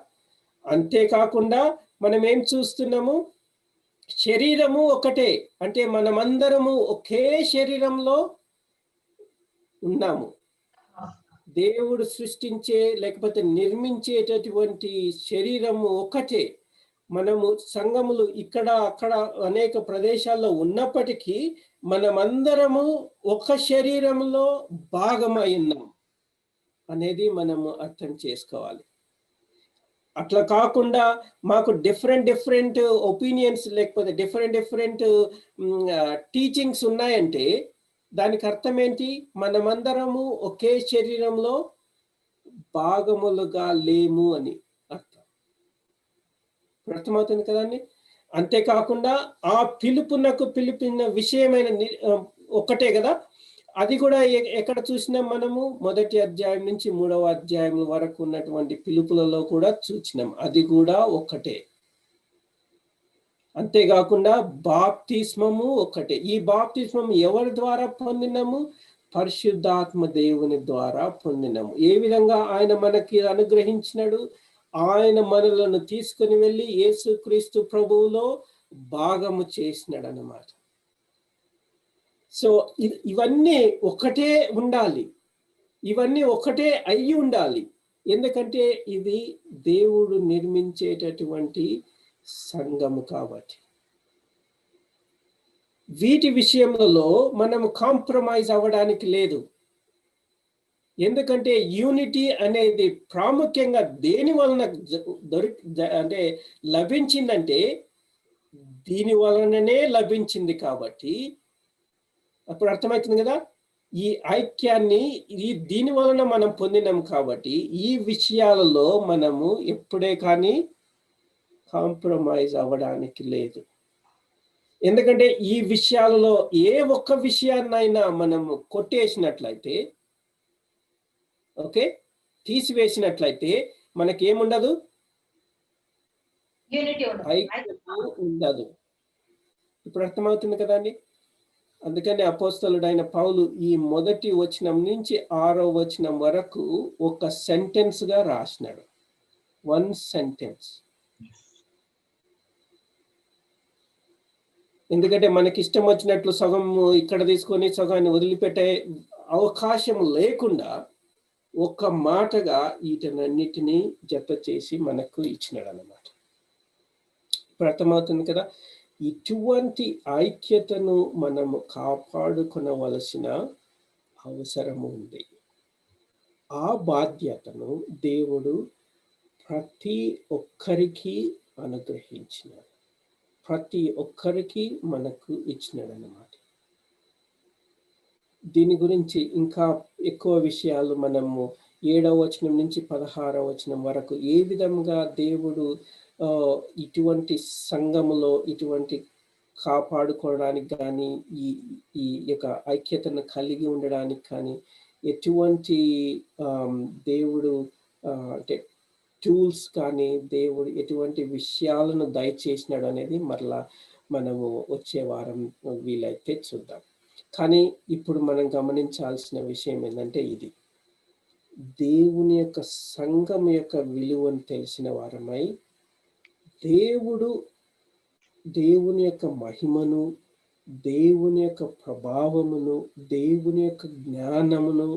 [SPEAKER 3] అంతేకాకుండా మనం ఏం చూస్తున్నాము? శరీరము ఒకటే. అంటే మనమందరము ఒకే శరీరంలో ఉన్నాము. దేవుడు సృష్టించే లేకపోతే నిర్మించేటటువంటి శరీరము ఒకటే. మనము సంఘములు ఇక్కడ అక్కడ అనేక ప్రదేశాల్లో ఉన్నప్పటికీ మనమందరము ఒక శరీరంలో భాగమై ఉన్నాం అనేది మనము అర్థం చేసుకోవాలి. అట్లా కాకుండా మాకు డిఫరెంట్ ఒపీనియన్స్ లేకపోతే డిఫరెంట్ టీచింగ్స్ ఉన్నాయంటే దానికి అర్థం ఏంటి? మనమందరము ఒకే శరీరంలో భాగములుగా లేము అని అర్థం. అర్థమవుతుంది కదండి? అంతేకాకుండా ఆ పిలిపిన విషయమైన ఒక్కటే కదా. అది కూడా ఎక్కడ చూసినాం మనము? 1వ అధ్యాయం నుంచి 3వ అధ్యాయం వరకు ఉన్నటువంటి పిలుపులలో కూడా చూసినాం. అది కూడా ఒక్కటే. అంతేకాకుండా బాప్తిస్మము ఒక్కటే. ఈ బాప్తిస్మము ఎవరి ద్వారా పొందినాము? పరిశుద్ధాత్మ దేవుని ద్వారా పొందినాము. ఏ విధంగా ఆయన మనకి అనుగ్రహించినాడు? ఆయన మనలను తీసుకుని వెళ్ళి యేసుక్రీస్తు ప్రభువులో భాగము చేసినాడు అన్నమాట. సో ఇవన్నీ ఒకటే ఉండాలి, ఇవన్నీ ఒకటే అయి ఉండాలి. ఎందుకంటే ఇది దేవుడు నిర్మించేటటువంటి సంఘము కాబట్టి. వీటి విషయంలో మనం కాంప్రమైజ్ అవ్వడానికి లేదు. ఎందుకంటే యూనిటీ అనేది ప్రాముఖ్యంగా దేని వలన అంటే లభించిందంటే దీని వలననే లభించింది కాబట్టి. అప్పుడు అర్థమవుతుంది కదా, ఈ ఐక్యాన్ని దీని వలన మనం పొందినాం కాబట్టి ఈ విషయాలలో మనము ఎప్పుడే కానీ కాంప్రమైజ్ అవ్వడానికి లేదు. ఎందుకంటే ఈ విషయాలలో ఏ ఒక్క విషయాన్నైనా మనము కొట్టేసినట్లయితే, ఓకే, తీసివేసినట్లయితే మనకేముండదు? ఐక్యత ఉండదు. ఇప్పుడు అర్థమవుతుంది కదండి. అందుకని అపోస్తలుడైన పౌలు ఈ 1వ వచనం నుంచి 6వ వచనం వరకు ఒక సెంటెన్స్ గా రాసినాడు. 1 సెంటెన్స్. ఎందుకంటే మనకి ఇష్టం వచ్చినట్లు సగం ఇక్కడ తీసుకొని సగాన్ని వదిలిపెట్టే అవకాశం లేకుండా ఒక మాటగా వీటన్నిటినీ జత చేసి మనకు ఇచ్చినాడు అన్నమాట. ఇప్పుడు అర్థమవుతుంది కదా. ఇటువంటి ఐక్యతను మనము కాపాడుకొనవలసిన అవసరము ఉంది. ఆ బాధ్యతను దేవుడు ప్రతి ఒక్కరికి అనుగ్రహించినాడు, ప్రతి ఒక్కరికి మనకు ఇచ్చినాడు అన్నమాట. దీని గురించి ఇంకా ఎక్కువ విషయాలు మనము 7వ వచనం నుంచి 16వ వచనం వరకు ఏ విధంగా దేవుడు ఇటువంటి సంఘములో ఇటువంటి కాపాడుకోవడానికి కానీ ఈ యొక్క ఐక్యతను కలిగి ఉండడానికి కానీ ఎటువంటి దేవుడు అంటే టూల్స్ కానీ దేవుడు ఎటువంటి విషయాలను దయచేసినాడు అనేది మరలా మనము వచ్చే వారం వీలైతే చూద్దాం. కానీ ఇప్పుడు మనం గమనించాల్సిన విషయం ఏంటంటే ఇది దేవుని యొక్క సంఘం యొక్క విలువను తెలిసిన వారమై దేవుని యొక్క మహిమను, దేవుని యొక్క ప్రభావమును, దేవుని యొక్క జ్ఞానమును,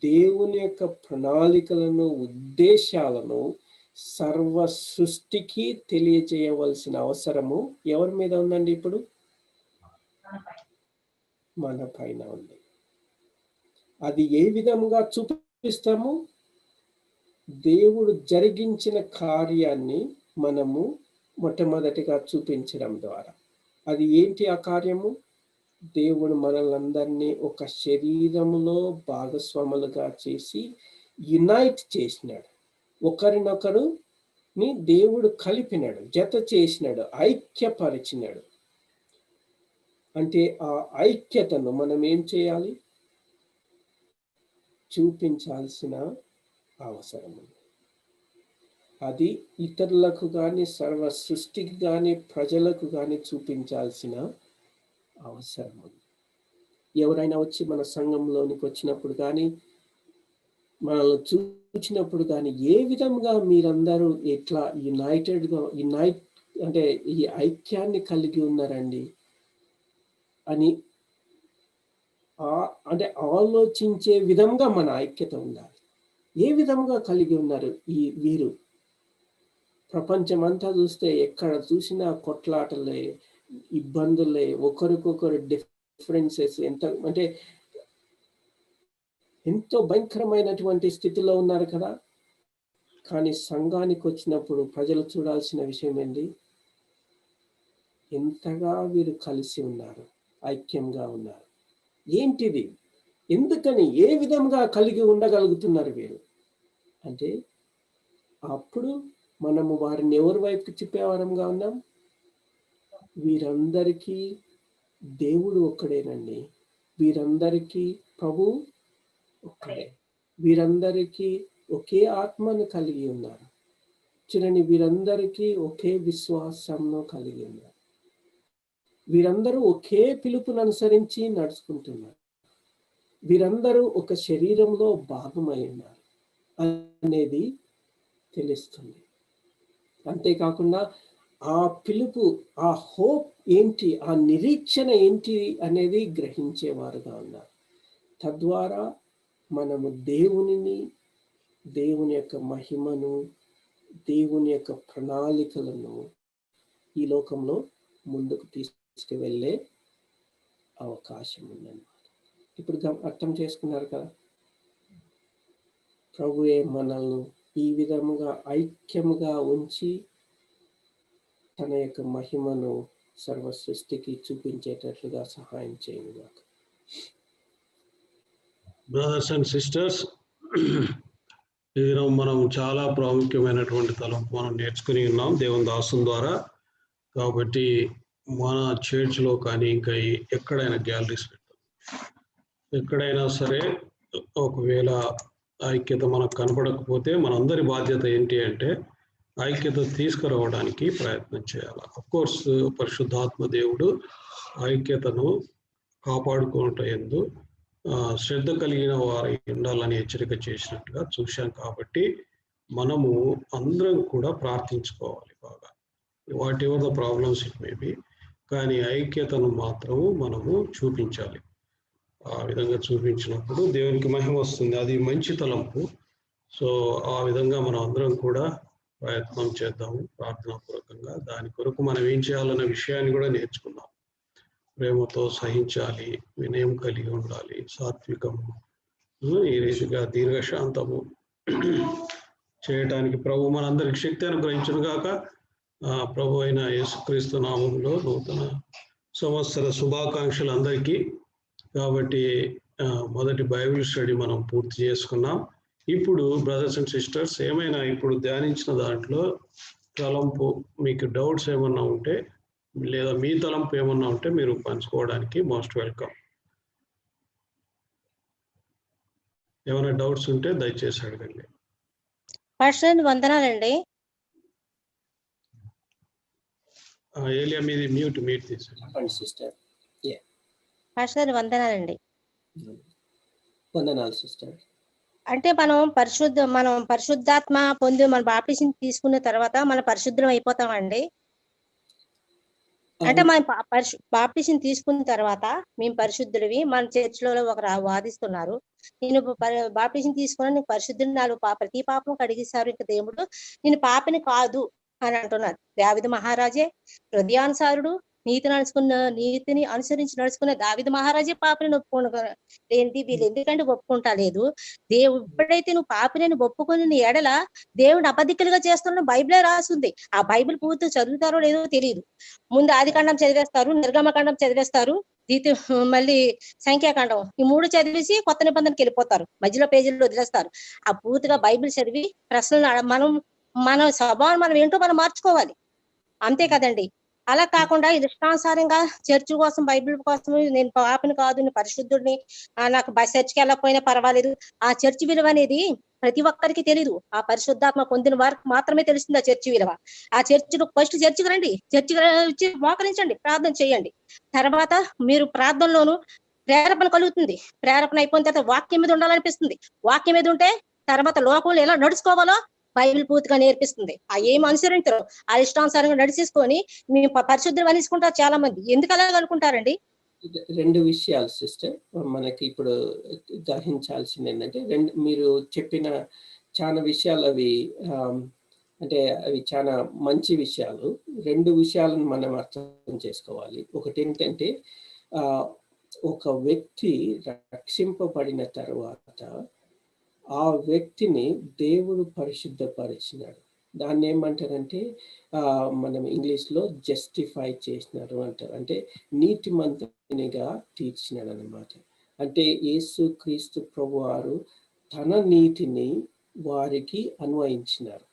[SPEAKER 3] దేవుని యొక్క ప్రణాళికలను, ఉద్దేశాలను సర్వ సృష్టికి తెలియజేయవలసిన అవసరము ఎవరి మీద ఉందండి? ఇప్పుడు మన పైన ఉంది. అది ఏ విధంగా చూపిస్తాము? దేవుడు జరిగించిన కార్యాన్ని మనము మొట్టమొదటిగా చూపించడం ద్వారా. అది ఏంటి ఆ కార్యము? దేవుడు మనల్ని ఒక శరీరములో భాగస్వాములుగా చేసి యునైట్ చేసినాడు. ఒకరినొకరుని దేవుడు కలిపినాడు, జత చేసినాడు, ఐక్యపరిచినాడు. అంటే ఆ ఐక్యతను మనం ఏం చేయాలి? చూపించాల్సిన అవసరం ఉంది. అది ఇతరులకు కానీ సర్వ సృష్టికి కానీ ప్రజలకు కానీ చూపించాల్సిన అవసరం ఉంది. ఎవరైనా వచ్చి మన సంఘంలోనికి వచ్చినప్పుడు కానీ మనల్ని చూసినప్పుడు కానీ ఏ విధంగా మీరందరూ ఎట్లా యునైట్ అంటే ఈ ఐక్యాన్ని కలిగి ఉన్నారండి అని అంటే ఆలోచించే విధంగా మన ఐక్యత ఉండాలి. ఏ విధంగా కలిగి ఉన్నారు వీరు? ప్రపంచమంతా చూస్తే ఎక్కడ చూసినా కొట్లాటలే, ఇబ్బందులే, ఒకరికొకరు డిఫరెన్సెస్, ఎంతో భయంకరమైనటువంటి స్థితిలో ఉన్నారు కదా. కానీ సంఘానికి వచ్చినప్పుడు ప్రజలు చూడాల్సిన విషయం ఏంటి? ఎంతగా వీరు కలిసి ఉన్నారు, ఐక్యంగా ఉన్నారు. ఏంటిది? ఎందుకని? ఏ విధంగా కలిగి ఉండగలుగుతున్నారు వీరు అంటే అప్పుడు మనము వారిని ఎవరి వైపుకి తిప్పేవారంగా ఉన్నాం? వీరందరికీ దేవుడు ఒక్కడేనండి, వీరందరికీ ప్రభు ఒక్కడే, వీరందరికీ ఒకే ఆత్మను కలిగి ఉన్నారు. చూడండి, వీరందరికీ ఒకే విశ్వాసంను కలిగి ఉన్నారు. వీరందరూ ఒకే పిలుపును అనుసరించి నడుచుకుంటున్నారు. వీరందరూ ఒక శరీరంలో భాగమై ఉన్నారు అనేది తెలుస్తుంది. అంతేకాకుండా ఆ పిలుపు, ఆ హోప్ ఏంటి, ఆ నిరీక్షణ ఏంటి అనేది గ్రహించేవారుగా ఉన్నారు. తద్వారా మనము దేవుని యొక్క మహిమను, దేవుని యొక్క ప్రణాళికలను ఈ లోకంలో ముందుకు తీసుకువెళ్ళే అవకాశం ఉందన్నమాట. ఇప్పుడు అర్థం చేసుకున్నారు కదా, ప్రభువే మనల్ని ఈ విధముగా ఐక్యముగా ఉంచి తన యొక్క మహిమను సర్వ సృష్టికి చూపించేటట్లుగా సహాయం చేయండి.
[SPEAKER 2] బ్రదర్స్ అండ్ సిస్టర్స్, ఈరోజు మనం చాలా ప్రాముఖ్యమైనటువంటి తలంపు మనం నేర్చుకుని ఉన్నాం దేవుని దాసుని ద్వారా. కాబట్టి మన చర్చ్లో కానీ ఇంకా ఎక్కడైనా గ్యాలరీస్ పెట్టాం, ఎక్కడైనా సరే ఒకవేళ ఐక్యత మనకు కనపడకపోతే మనందరి బాధ్యత ఏంటి అంటే ఐక్యత తీసుకురావడానికి ప్రయత్నం చేయాలి. అఫ్కోర్స్ పరిశుద్ధాత్మ దేవుడు ఐక్యతను కాపాడుకుంటూ శ్రద్ధ కలిగిన వారు ఉండాలని హెచ్చరిక చేసినట్టుగా చూశాం. కాబట్టి మనము అందరం కూడా ప్రార్థించుకోవాలి బాగా, what ever the problems it may be, కానీ ఐక్యతను మాత్రము మనము చూపించాలి. ఆ విధంగా చూపించినప్పుడు దేవునికి మహిమ వస్తుంది. అది మంచి తలంపు. సో ఆ విధంగా మనం అందరం కూడా ప్రయత్నం చేద్దాము ప్రార్థనాపూర్వకంగా. దాని కొరకు మనం ఏం చేయాలన్న విషయాన్ని కూడా నేర్చుకున్నాం. ప్రేమతో సహించాలి, వినయం కలిగి ఉండాలి, సాత్వికము, ఈ రీతిగా దీర్ఘశాంతము చేయటానికి ప్రభు మనందరికి శక్తి అనుగ్రహించును గాక. ప్రభు అయిన యేసుక్రీస్తు నామములో నూతన సంవత్సర శుభాకాంక్షలు అందరికీ. కాబట్టి మొదటి బైబిల్ స్టడీ మనం పూర్తి చేసుకున్నాం. ఇప్పుడు బ్రదర్స్ అండ్ సిస్టర్స్, ఏమైనా ఇప్పుడు ధ్యానించిన దాంట్లో తలంపు, మీకు డౌట్స్ ఏమన్నా ఉంటే లేదా మీ తలంపు ఏమన్నా ఉంటే మీరు పంచుకోవడానికి మోస్ట్ వెల్కమ్. ఏమైనా డౌట్స్ ఉంటే దయచేసి అడగండి.
[SPEAKER 5] పాస్టర్ వందనాలండి.
[SPEAKER 2] ఏలియా మీది మ్యూట్ తీసేయండి.
[SPEAKER 3] చెప్పండి సిస్టర్.
[SPEAKER 5] పాస్టర్ వందనాలండి.
[SPEAKER 3] వందనాలు సిస్టర్.
[SPEAKER 5] అంటే మనం పరిశుద్ధాత్మ పొంది మన బాప్టిజం తీసుకున్న తర్వాత మన పరిశుద్ధం అయిపోతామండి. అంటే మనం బాప్టిజం తీసుకున్న తర్వాత మేము పరిశుద్ధుడివి. మన చర్చిలో ఒకరు వాదిస్తున్నారు, నేను బాప్టిజం తీసుకున్నా నీకు పరిశుద్ధుని, నాలుగు ప్రతి పాపం కడిగిస్తారు, ఇంక దేవుడు నేను పాపిని కాదు అని అంటున్నారు. దావీదు మహారాజే హృదయానుసారుడు, నీతిని అనుసరించి నడుచుకున్న దావీదు మహారాజే పాపిని ఒప్పుకున్నారు. ఏంటి వీళ్ళు ఎందుకంటే ఒప్పుకుంటా లేదు. ఎప్పుడైతే నువ్వు పాపిని ఒప్పుకొని నీ ఎడల దేవుడు అబద్ధికులుగా చేస్తున్న బైబిలే రాస్తుంది. ఆ బైబిల్ పూర్తి చదువుతారో లేదో తెలియదు. ముందు ఆదికాండం చదివేస్తారు, నిర్గమకాండం చదివేస్తారు, మళ్ళీ సంఖ్యాకాండం, ఈ 3 చదివేసి కొత్త నిబంధనకి వెళ్ళిపోతారు, మధ్యలో పేజీల్లో వదిలేస్తారు. ఆ పూర్తిగా బైబిల్ చదివి ప్రశ్నలు మన స్వభావం మనం ఏంటో మనం మార్చుకోవాలి, అంతే కదండి. అలా కాకుండా ఇష్టానుసారంగా చర్చ్ కోసం, బైబిల్ కోసం నేను పాపిని కాదు, నేను పరిశుద్ధుడిని, నాకు చర్చికి వెళ్ళకపోయినా పర్వాలేదు, ఆ చర్చ్ విలువ అనేది ప్రతి ఒక్కరికి తెలియదు. ఆ పరిశుద్ధాత్మ పొందిన వారికి మాత్రమే తెలుస్తుంది ఆ చర్చి విలువ. ఆ చర్చిలో ఫస్ట్ చర్చికి రండి, చర్చికి వచ్చి మోకరించండి, ప్రార్థన చేయండి. తర్వాత మీరు ప్రార్థనలోను ప్రేరేపణ కలుగుతుంది. ప్రేరేపణ అయిపోయిన తర్వాత వాక్యం మీద ఉండాలనిపిస్తుంది. వాక్యం మీద ఉంటే తర్వాత లోకంలో ఎలా నడుచుకోవాలో బైబిల్ పూర్తిగా నేర్పిస్తుంది. ఆ ఏం అనుసరించరు, ఆ ఇష్టానుసారంగా నడిచేసుకొని మేము పరిశుద్ధులు అనేసుకుంటారు చాలా మంది. ఎందుకు అలాగ అనుకుంటారండి?
[SPEAKER 3] 2 విషయాలు సిస్టర్ మనకి ఇప్పుడు గ్రహించాల్సింది ఏంటంటే, మీరు చెప్పిన చాలా విషయాలు అవి చాలా మంచి విషయాలు. 2 విషయాలను మనం అర్థం చేసుకోవాలి. ఒకటి ఏంటంటే, ఒక వ్యక్తి రక్షింపబడిన తర్వాత ఆ వ్యక్తిని దేవుడు పరిశుద్ధపరిచినాడు. దాన్ని ఏమంటారంటే మనం ఇంగ్లీష్లో జస్టిఫై చేసినారు అంటారు. అంటే నీతిమంతునిగా తీర్చినాడు అన్నమాట. అంటే యేసు క్రీస్తు ప్రభువారు తన నీతిని వారికి అన్వయించినారు.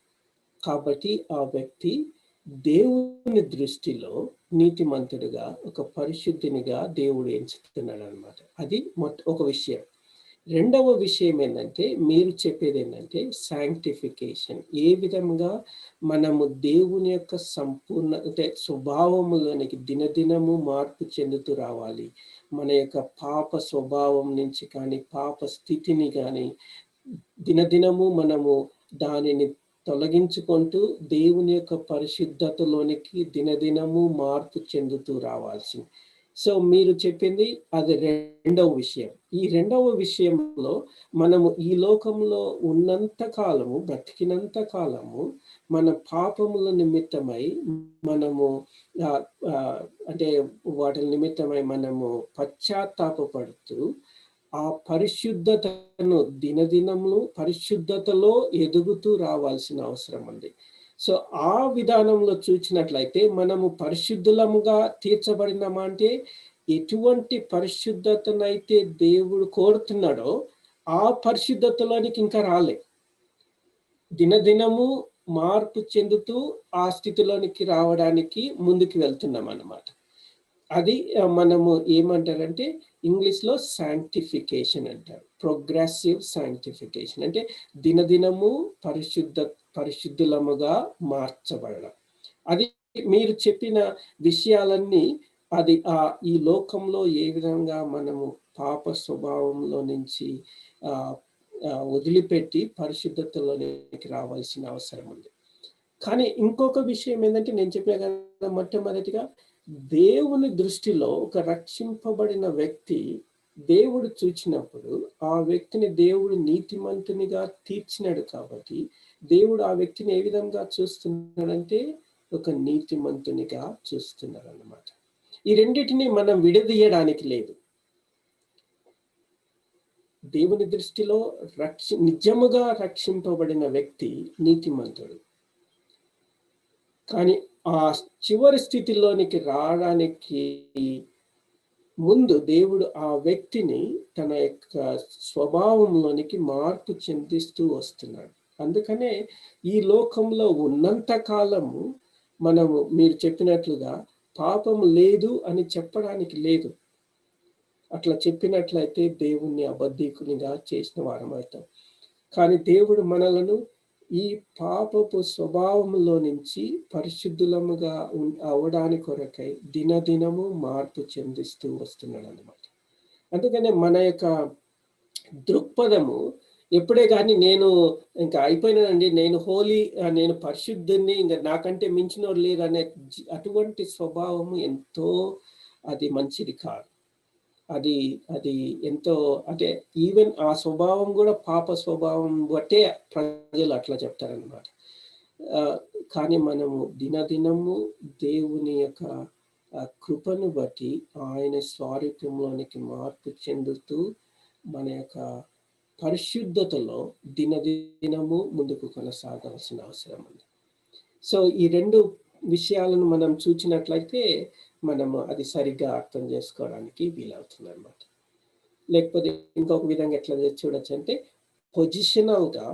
[SPEAKER 3] కాబట్టి ఆ వ్యక్తి దేవుని దృష్టిలో నీతిమంతుడిగా, ఒక పరిశుద్ధినిగా దేవుడు ఎంచుతున్నాడు అన్నమాట. అది ఒక విషయం. రెండవ విషయం ఏంటంటే, మీరు చెప్పేది ఏంటంటే శాంక్టిఫికేషన్. ఏ విధంగా మనము దేవుని యొక్క సంపూర్ణ స్వభావములోనికి దినదినము మార్పు చెందుతూ రావాలి. మన యొక్క పాప స్వభావం నుంచి కానీ, పాప స్థితిని కానీ దినదినము మనము దానిని తొలగించుకుంటూ దేవుని యొక్క పరిశుద్ధతలోనికి దినదినము మార్పు చెందుతూ రావాల్సింది. సో మీరు చెప్పింది అది రెండవ విషయం. ఈ రెండవ విషయంలో మనము ఈ లోకంలో ఉన్నంత కాలము, బ్రతికినంత కాలము మన పాపముల నిమిత్తమై మనము అంటే వాటి నిమిత్తమై మనము పశ్చాత్తాపపడుతూ ఆ పరిశుద్ధతను దినదినము పరిశుద్ధతలో ఎదుగుతూ రావాల్సిన అవసరం ఉంది. సో ఆ విధానంలో చూసినట్లయితే మనము పరిశుద్ధులముగా తీర్చబడినామా అంటే, ఎటువంటి పరిశుద్ధతనైతే దేవుడు కోరుతున్నాడో ఆ పరిశుద్ధతలోనికి ఇంకా రాలే. దినదినము మార్పు చెందుతూ ఆ స్థితిలోనికి రావడానికి ముందుకు వెళ్తున్నాం అన్నమాట. అది మనము ఏమంటారంటే ఇంగ్లీష్లో శాంక్టిఫికేషన్ అంటారు, ప్రోగ్రెసివ్ శాంక్టిఫికేషన్. అంటే దినదినము పరిశుద్ధులముగా మార్చబడడం. అది మీరు చెప్పిన విషయాలన్నీ అది ఈ లోకంలో ఏ విధంగా మనము పాప స్వభావంలో నుంచి వదిలిపెట్టి పరిశుద్ధతలోనికి రావాల్సిన అవసరం ఉంది. కానీ ఇంకొక విషయం ఏంటంటే, నేను చెప్పిన కదా మొట్టమొదటిగా దేవుని దృష్టిలో ఒక రక్షింపబడిన వ్యక్తి దేవుడు చూచినప్పుడు ఆ వ్యక్తిని దేవుడు నీతిమంతునిగా తీర్చినాడు. కాబట్టి దేవుడు ఆ వ్యక్తిని ఏ విధంగా చూస్తున్నాడంటే ఒక నీతిమంతునిగా చూస్తున్నాడు అన్నమాట. ఈ రెండింటిని మనం విడదీయడానికి లేదు. దేవుని దృష్టిలో నిజముగా రక్షింపబడిన వ్యక్తి నీతిమంతుడు. కానీ ఆ చివరి స్థితిలోనికి రావడానికి ముందు దేవుడు ఆ వ్యక్తిని తన యొక్క స్వభావంలోనికి మార్పు చెందిస్తూ వస్తున్నాడు. అందుకనే ఈ లోకంలో ఉన్నంత కాలము మనము మీరు చెప్పినట్లుగా పాపం లేదు అని చెప్పడానికి లేదు. అట్లా చెప్పినట్లయితే దేవుణ్ణి అబద్ధికునిగా చేసిన వారమవుతాం. కానీ దేవుడు మనలను ఈ పాపపు స్వభావంలో నుంచి పరిశుద్ధులముగా అవడానికి కొరకై దినదినము మార్పు చెందిస్తూ వస్తున్నాడు అన్నమాట. అందుకనే మన యొక్క దృక్పథము ఎప్పుడే కానీ నేను ఇంకా అయిపోయినానండి, నేను హోలీ, నేను పరిశుద్ధుని, ఇంకా నాకంటే మించినోడు లేరు అనే అటువంటి స్వభావము ఎంతో అది మంచిది కాదు. అది అది ఎంతో అంటే ఈవెన్ ఆ స్వభావం కూడా పాప స్వభావం బట్టే ప్రజలు అట్లా చెప్తారనమాట. కానీ మనము దినదినము దేవుని యొక్క కృపను బట్టి ఆయన స్వారూప్యంలోనికి మార్పు చెందుతూ మన యొక్క పరిశుద్ధతలో దినదినము ముందుకు కొనసాగాల్సిన అవసరం ఉంది. సో ఈ రెండు విషయాలను మనం చూచినట్లయితే మనము అది సరిగ్గా అర్థం చేసుకోవడానికి వీలవుతుంది అన్నమాట. లేకపోతే ఇంకొక విధంగా ఎట్లా చూడొచ్చు అంటే పొజిషనల్గా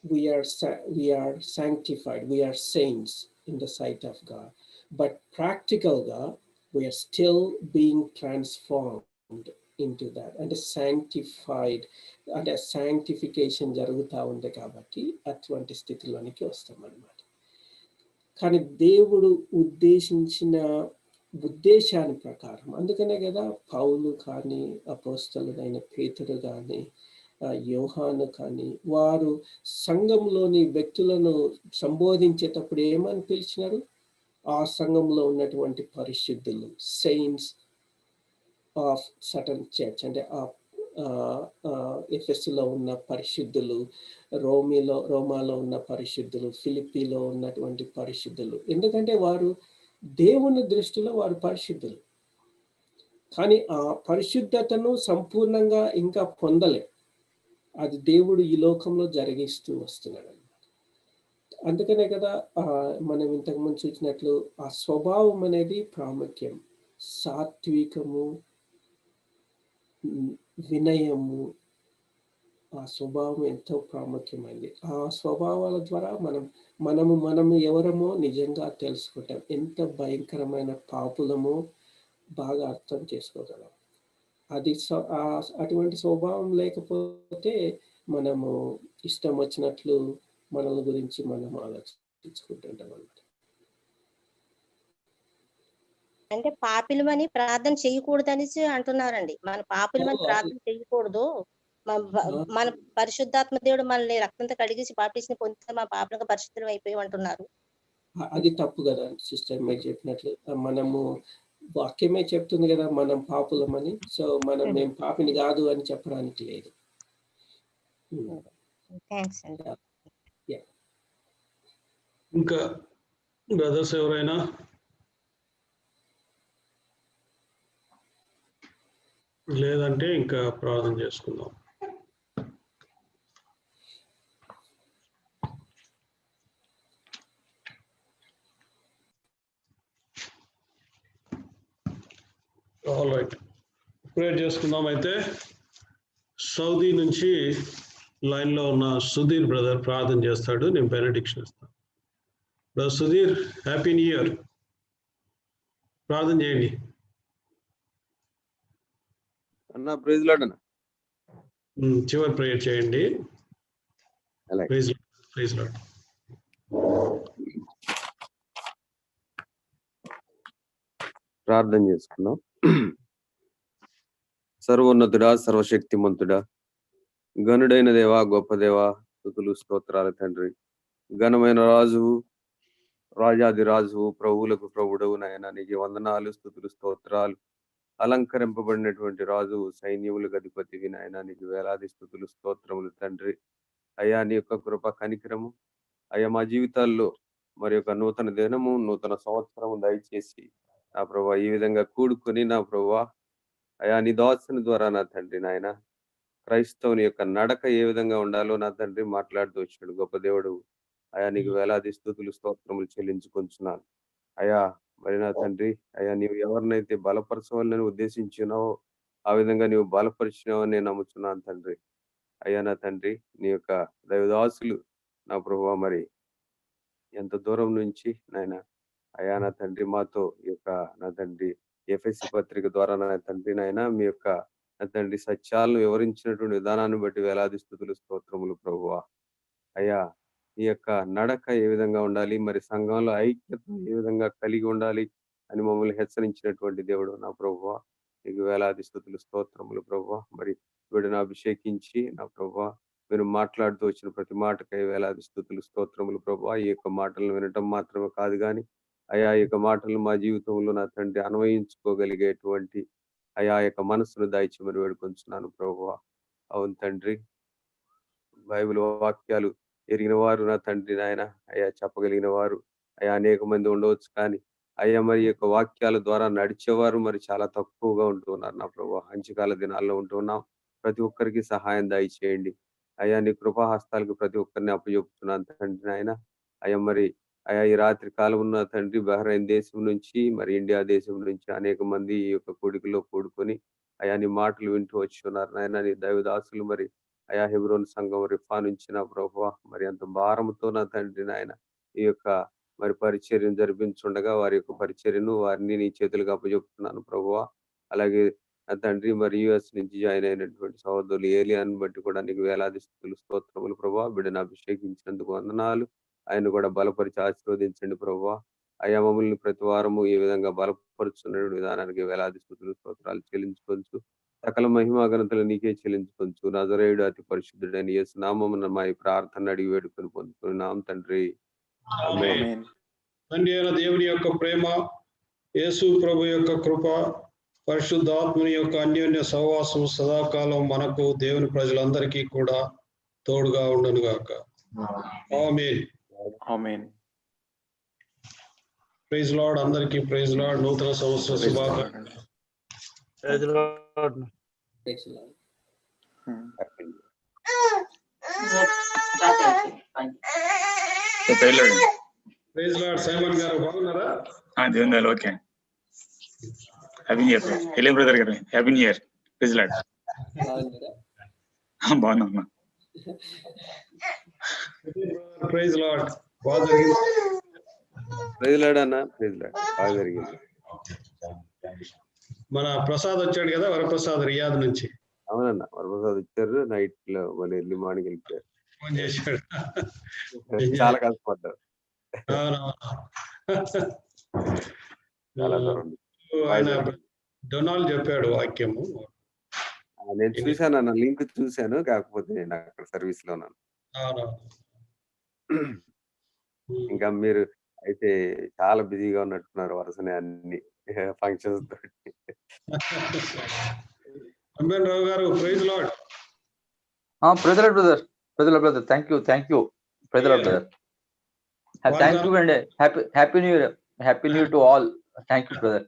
[SPEAKER 3] we are sanctified, we are saints in the sight of God, but practicalగా we are still being transformed into that. అంటే sanctified అంటే sanctification జరుగుతూ ఉంది కాబట్టి అటువంటి స్థితిలోనికి వస్తాం అన్నమాట. కానీ దేవుడు ఉద్దేశించిన ఉద్దేశాన్ని ప్రకారం, అందుకనే కదా పౌలు కానీ అపోస్తలుడైన పేతురు కానీ యోహాను కానీ వారు సంఘంలోని వ్యక్తులను సంబోధించేటప్పుడు ఏమని పిలిచినారు? ఆ సంఘంలో ఉన్నటువంటి పరిశుద్ధులు, సెయింట్స్ ఆఫ్ సటన్ చర్చ్, అంటే ఎఫెసులో ఉన్న పరిశుద్ధులు, రోమాలో ఉన్న పరిశుద్ధులు, ఫిలిప్పీలో ఉన్నటువంటి పరిశుద్ధులు. ఎందుకంటే వారు దేవుని దృష్టిలో వారు పరిశుద్ధులు, కానీ ఆ పరిశుద్ధతను సంపూర్ణంగా ఇంకా పొందలే. అది దేవుడు ఈ లోకంలో జరిగిస్తూ వస్తున్నాడు అన్నమాట. అందుకనే కదా మనం ఇంతకుముందు చూసినట్లు ఆ స్వభావం అనేది ప్రాముఖ్యం. సాత్వికము, వినయము, ఆ స్వభావం ఎంతో ప్రాముఖ్యమైనది. ఆ స్వభావాల ద్వారా మనము ఎవరమో నిజంగా తెలుసుకుంటాం. ఎంత భయంకరమైన పాపులమో బాగా అర్థం చేసుకోగలం. అది అటువంటి స్వభావం లేకపోతే మనము ఇష్టం వచ్చినట్లు మనల గురించి మనం ఆలోచించుకుంటుంటాం అన్నమాట.
[SPEAKER 5] అంటే పాపిలమని ప్రార్థన చేయకూడదని అంటున్నారండి. మన పాపిలమని ప్రార్థన చేయకూడదు, మన పరిశుద్ధాత్మ దేవుడు మనల్ని రక్తంతో కడిగేసి బాప్టిజం పొందితే మా పాపలుగా పరిశుద్ధులు అయిపోయి అంటున్నారు.
[SPEAKER 3] అది తప్పు కదా సిస్టర్, మీరు చెప్పినట్లు. మనము వాక్యమే చెప్తుంది కదా మనం పాపులమని. సో మేము పాపిని కాదు అని చెప్పడానికి లేదు.
[SPEAKER 2] ఇంకా బ్రదర్స్ ఎవరైనా? లేదంటే ఇంకా ప్రార్థన చేసుకుందాం. ఆల్ రైట్, ప్రేయర్ చేసుకుందాం. అయితే సౌదీ నుంచి లైన్లో ఉన్న సుధీర్ బ్రదర్ ప్రార్థన చేస్తాడు, నేను బెనడిక్షన్ ఇస్తాను. Brother Sudheer, happy new year. ప్రార్థన చేయండి
[SPEAKER 6] అన్న. ప్రైజ్ లార్డ్ అన్న.
[SPEAKER 2] చివరి ప్రేయర్ చేయండి. Praise lord.
[SPEAKER 6] ప్రార్థన చేసుకున్నాం. సర్వోన్నతుడా, సర్వశక్తిమంతుడా, గనుడైన దేవా, గొప్ప దేవా, స్తుతులు స్తోత్రాలు తండ్రి. ఘనమైన రాజువు, రాజాది రాజువు, ప్రభువులకు ప్రభుడవు నాయన, నీకు వందనాలు, స్తుతులు స్తోత్రాలు. అలంకరింపబడినటువంటి రాజు, సైన్యములకు అధిపతివి నాయన, నీకు వేలాది స్తుతులు స్తోత్రములు తండ్రి. అయ్యా, నీ యొక్క కృప కనికరము అయ్యా మా జీవితాల్లో మరి యొక్క నూతన దినము, నూతన సంవత్సరము దయచేసి నా ప్రభా ఈ విధంగా కూడుకొని నా ప్రభా అయా నీ దాసుని ద్వారా నా తండ్రి నాయన క్రైస్తవుని యొక్క నడక ఏ విధంగా ఉండాలో నా తండ్రి మాట్లాడుతూ వచ్చాడు గొప్ప దేవుడు. అయా నీకు వేలాది స్తుతులు స్తోత్రములు చెల్లించుకొంచున్నాను. అయా మరి నా తండ్రి, అయా నీవు ఎవరినైతే బలపరచవాలని ఉద్దేశించినావో ఆ విధంగా నీవు బలపరిచినావని నేను నమ్ముతున్నాను తండ్రి. అయ్యా నా తండ్రి నీ యొక్క దైవదాసులు నా ప్రభువా మరి ఎంత దూరం నుంచి నాయన అయ్యా నా తండ్రి మాతో ఈ యొక్క నా తండ్రి ఎఫ్ఎస్సి పత్రిక ద్వారా నా తండ్రి నాయన మీ యొక్క నా తండ్రి సత్యాలను వివరించినటువంటి విధానాన్ని బట్టి వేలాది స్తుతులు స్తోత్రములు ప్రభువా. అయ్యా ఈ యొక్క నడక ఏ విధంగా ఉండాలి, మరి సంఘంలో ఐక్యత ఏ విధంగా కలిగి ఉండాలి అని మమ్మల్ని హెచ్చరించినటువంటి దేవుడు నా ప్రభువా. నీకు వేలాది స్తుతులు స్తోత్రములు ప్రభువా. మరి వీడిని అభిషేకించి నా ప్రభువా మీరు మాట్లాడుతూ వచ్చిన ప్రతి మాటకై వేలాది స్తుతులు స్తోత్రములు ప్రభువా. ఈ యొక్క మాటలను వినటం మాత్రమే కాదు కానీ అయా ఈ యొక్క మాటలను మా జీవితంలో నా తండ్రి అన్వయించుకోగలిగేటువంటి అయా యొక్క మనసును దాయిచ్చమని వేడుకొంచున్నాను ప్రభువా. అవును తండ్రి, బైబిల్ వాక్యాలు ఎరిగిన వారు నా తండ్రి నాయన అయ్యా చెప్పగలిగిన వారు అయ్యా అనేక మంది ఉండవచ్చు, కానీ అయ్యా మరి యొక్క వాక్యాల ద్వారా నడిచేవారు మరి చాలా తక్కువగా ఉంటున్నారు నా ప్రభువా. అంచుకాల దినాల్లో ఉంటున్నాం. ప్రతి ఒక్కరికి సహాయం దయచేయండి అయ్యా. నీ కృపాహస్తాలకు ప్రతి ఒక్కరిని అప్పచెప్పుతున్నాను తండ్రి నాయన. అయ్యా మరి అయ్యా ఈ రాత్రి కాలం ఉన్న తండ్రి బహ్రెయిన్ దేశం నుంచి మరి ఇండియా దేశం నుంచి అనేక మంది ఈ యొక్క కూడికలో కూడుకొని అయ్యా నీ మాటలు వింటూ వచ్చి ఉన్నారు నాయన. నీ దైవదాసులు మరి అయా హెబ్రోన్ సంఘం రిఫా నుంచి నా ప్రభువా మరి అంత భారంతో నా తండ్రి నాయన ఈ యొక్క మరి పరిచర్యను జరిపించుండగా వారి యొక్క పరిచర్యను వారిని నీ చేతులుగా అప్పచెప్తున్నాను ప్రభువా. అలాగే నా తండ్రి మరి యుఎస్ నుంచి జాయిన్ అయినటువంటి సహోదరులు ఏలియాని బట్టి కూడా నీకు వేలాది స్తుతులు స్తోత్రములు ప్రభువా. బిడ్డను అభిషేకించినందుకు వందనాలు. ఆయన కూడా బలపరిచి ఆశీర్వదించండి ప్రభువా. అయ్యా మమ్మల్ని ప్రతి వారము ఈ విధంగా బలపరుచున్న విధానానికి వేలాది స్తుతులు స్తోత్రాలు చెల్లించుకొంచు. సకల మహిమా ఘనతలు నీకే చెల్లించుకొంచు. నజరేయుడు అతి పరిశుద్ధుడైన యేసు నామమున మా ఈ ప్రార్థన అడిగి వేడుకొని పొందుకున్నాం తండ్రి. ఆమేన్.
[SPEAKER 2] తండ్రి అయిన దేవుని యొక్క ప్రేమ, యేసు ప్రభు యొక్క కృప, పరిశుద్ధాత్మని యొక్క అన్యోన్య సహవాసం సదాకాలం మనకు దేవుని ప్రజలందరికీ కూడా తోడుగా ఉండును గాక. ఆమేన్.
[SPEAKER 7] ఆమేన్.
[SPEAKER 2] Praise Lord. అందరికీ ప్రైజ్ లార్డ్. నూతన సంవత్సర శుభాకాంక్షలు.
[SPEAKER 3] Praise the Lord.
[SPEAKER 2] Praise Lord. Simon గారు బాగున్నారా?
[SPEAKER 8] దేవుని okay. Happy new year. Hello brother గారు, happy new year. Praise Lord. బాగున్నా.
[SPEAKER 2] Praise Lord. బాగా జరిగింది.
[SPEAKER 6] ప్రైజ్ లార్డ్ అన్న. Praise Lord. బాగా జరిగింది.
[SPEAKER 2] మన ప్రసాద్ వచ్చాడు కదా, వరప్రసాద్ రియాద్ నుంచి.
[SPEAKER 6] అవునన్నా, వరప్రసాద్ వచ్చారు. నైట్ లో మళ్ళీ ఎర్లీ మార్నింగ్ వెళ్ళిపోయారు.
[SPEAKER 2] ఫోన్ చేశాడు.
[SPEAKER 6] చాలా కష్టపడ్డారు. చాలా దూరం.
[SPEAKER 2] ఆయన డొనాల్డ్ చెప్పాడు వాక్యము.
[SPEAKER 6] నేను చూశాను అన్న, లింక్ చూశాను. కాకపోతే నేను అక్కడ సర్వీస్ లో ఉన్నాను. ఇంకా మీరు అయితే చాలా బిజీగా ఉన్నట్టున్నారు వరుసనే అన్ని ఫంక్షన్స్ తోటి.
[SPEAKER 2] అంబేన్ రావు గారు, praise Lord.
[SPEAKER 7] Praise Lord brother. Praise Lord brother. Thank you. Praise Lord brother. Thank you అండి. Happy new year. To new ఇయర్ టు ఆల్. Thank you brother.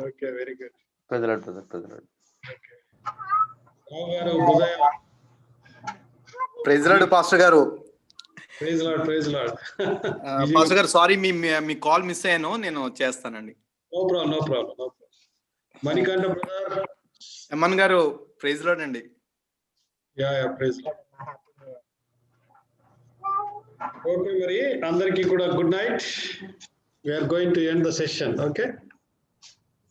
[SPEAKER 2] Okay, very good.
[SPEAKER 7] Praise Lord brother. Praise Lord.
[SPEAKER 2] Rao గారు, ఉదయ.
[SPEAKER 9] Praise Lord pastor గారు.
[SPEAKER 2] Praise Lord. Praise Lord.
[SPEAKER 9] Pastor గారు, sorry మీ call miss అయ్యాను. నేను చేస్తానండి.
[SPEAKER 2] No problem. మణికంఠ బ్రదర్.
[SPEAKER 9] ఎమ్మన్ గారు, ప్రైజ్ లార్డ్ అండి.
[SPEAKER 2] Yeah praise lord. ఓకే, మరి అందరికీ కూడా good night. We are going to end the session. Okay.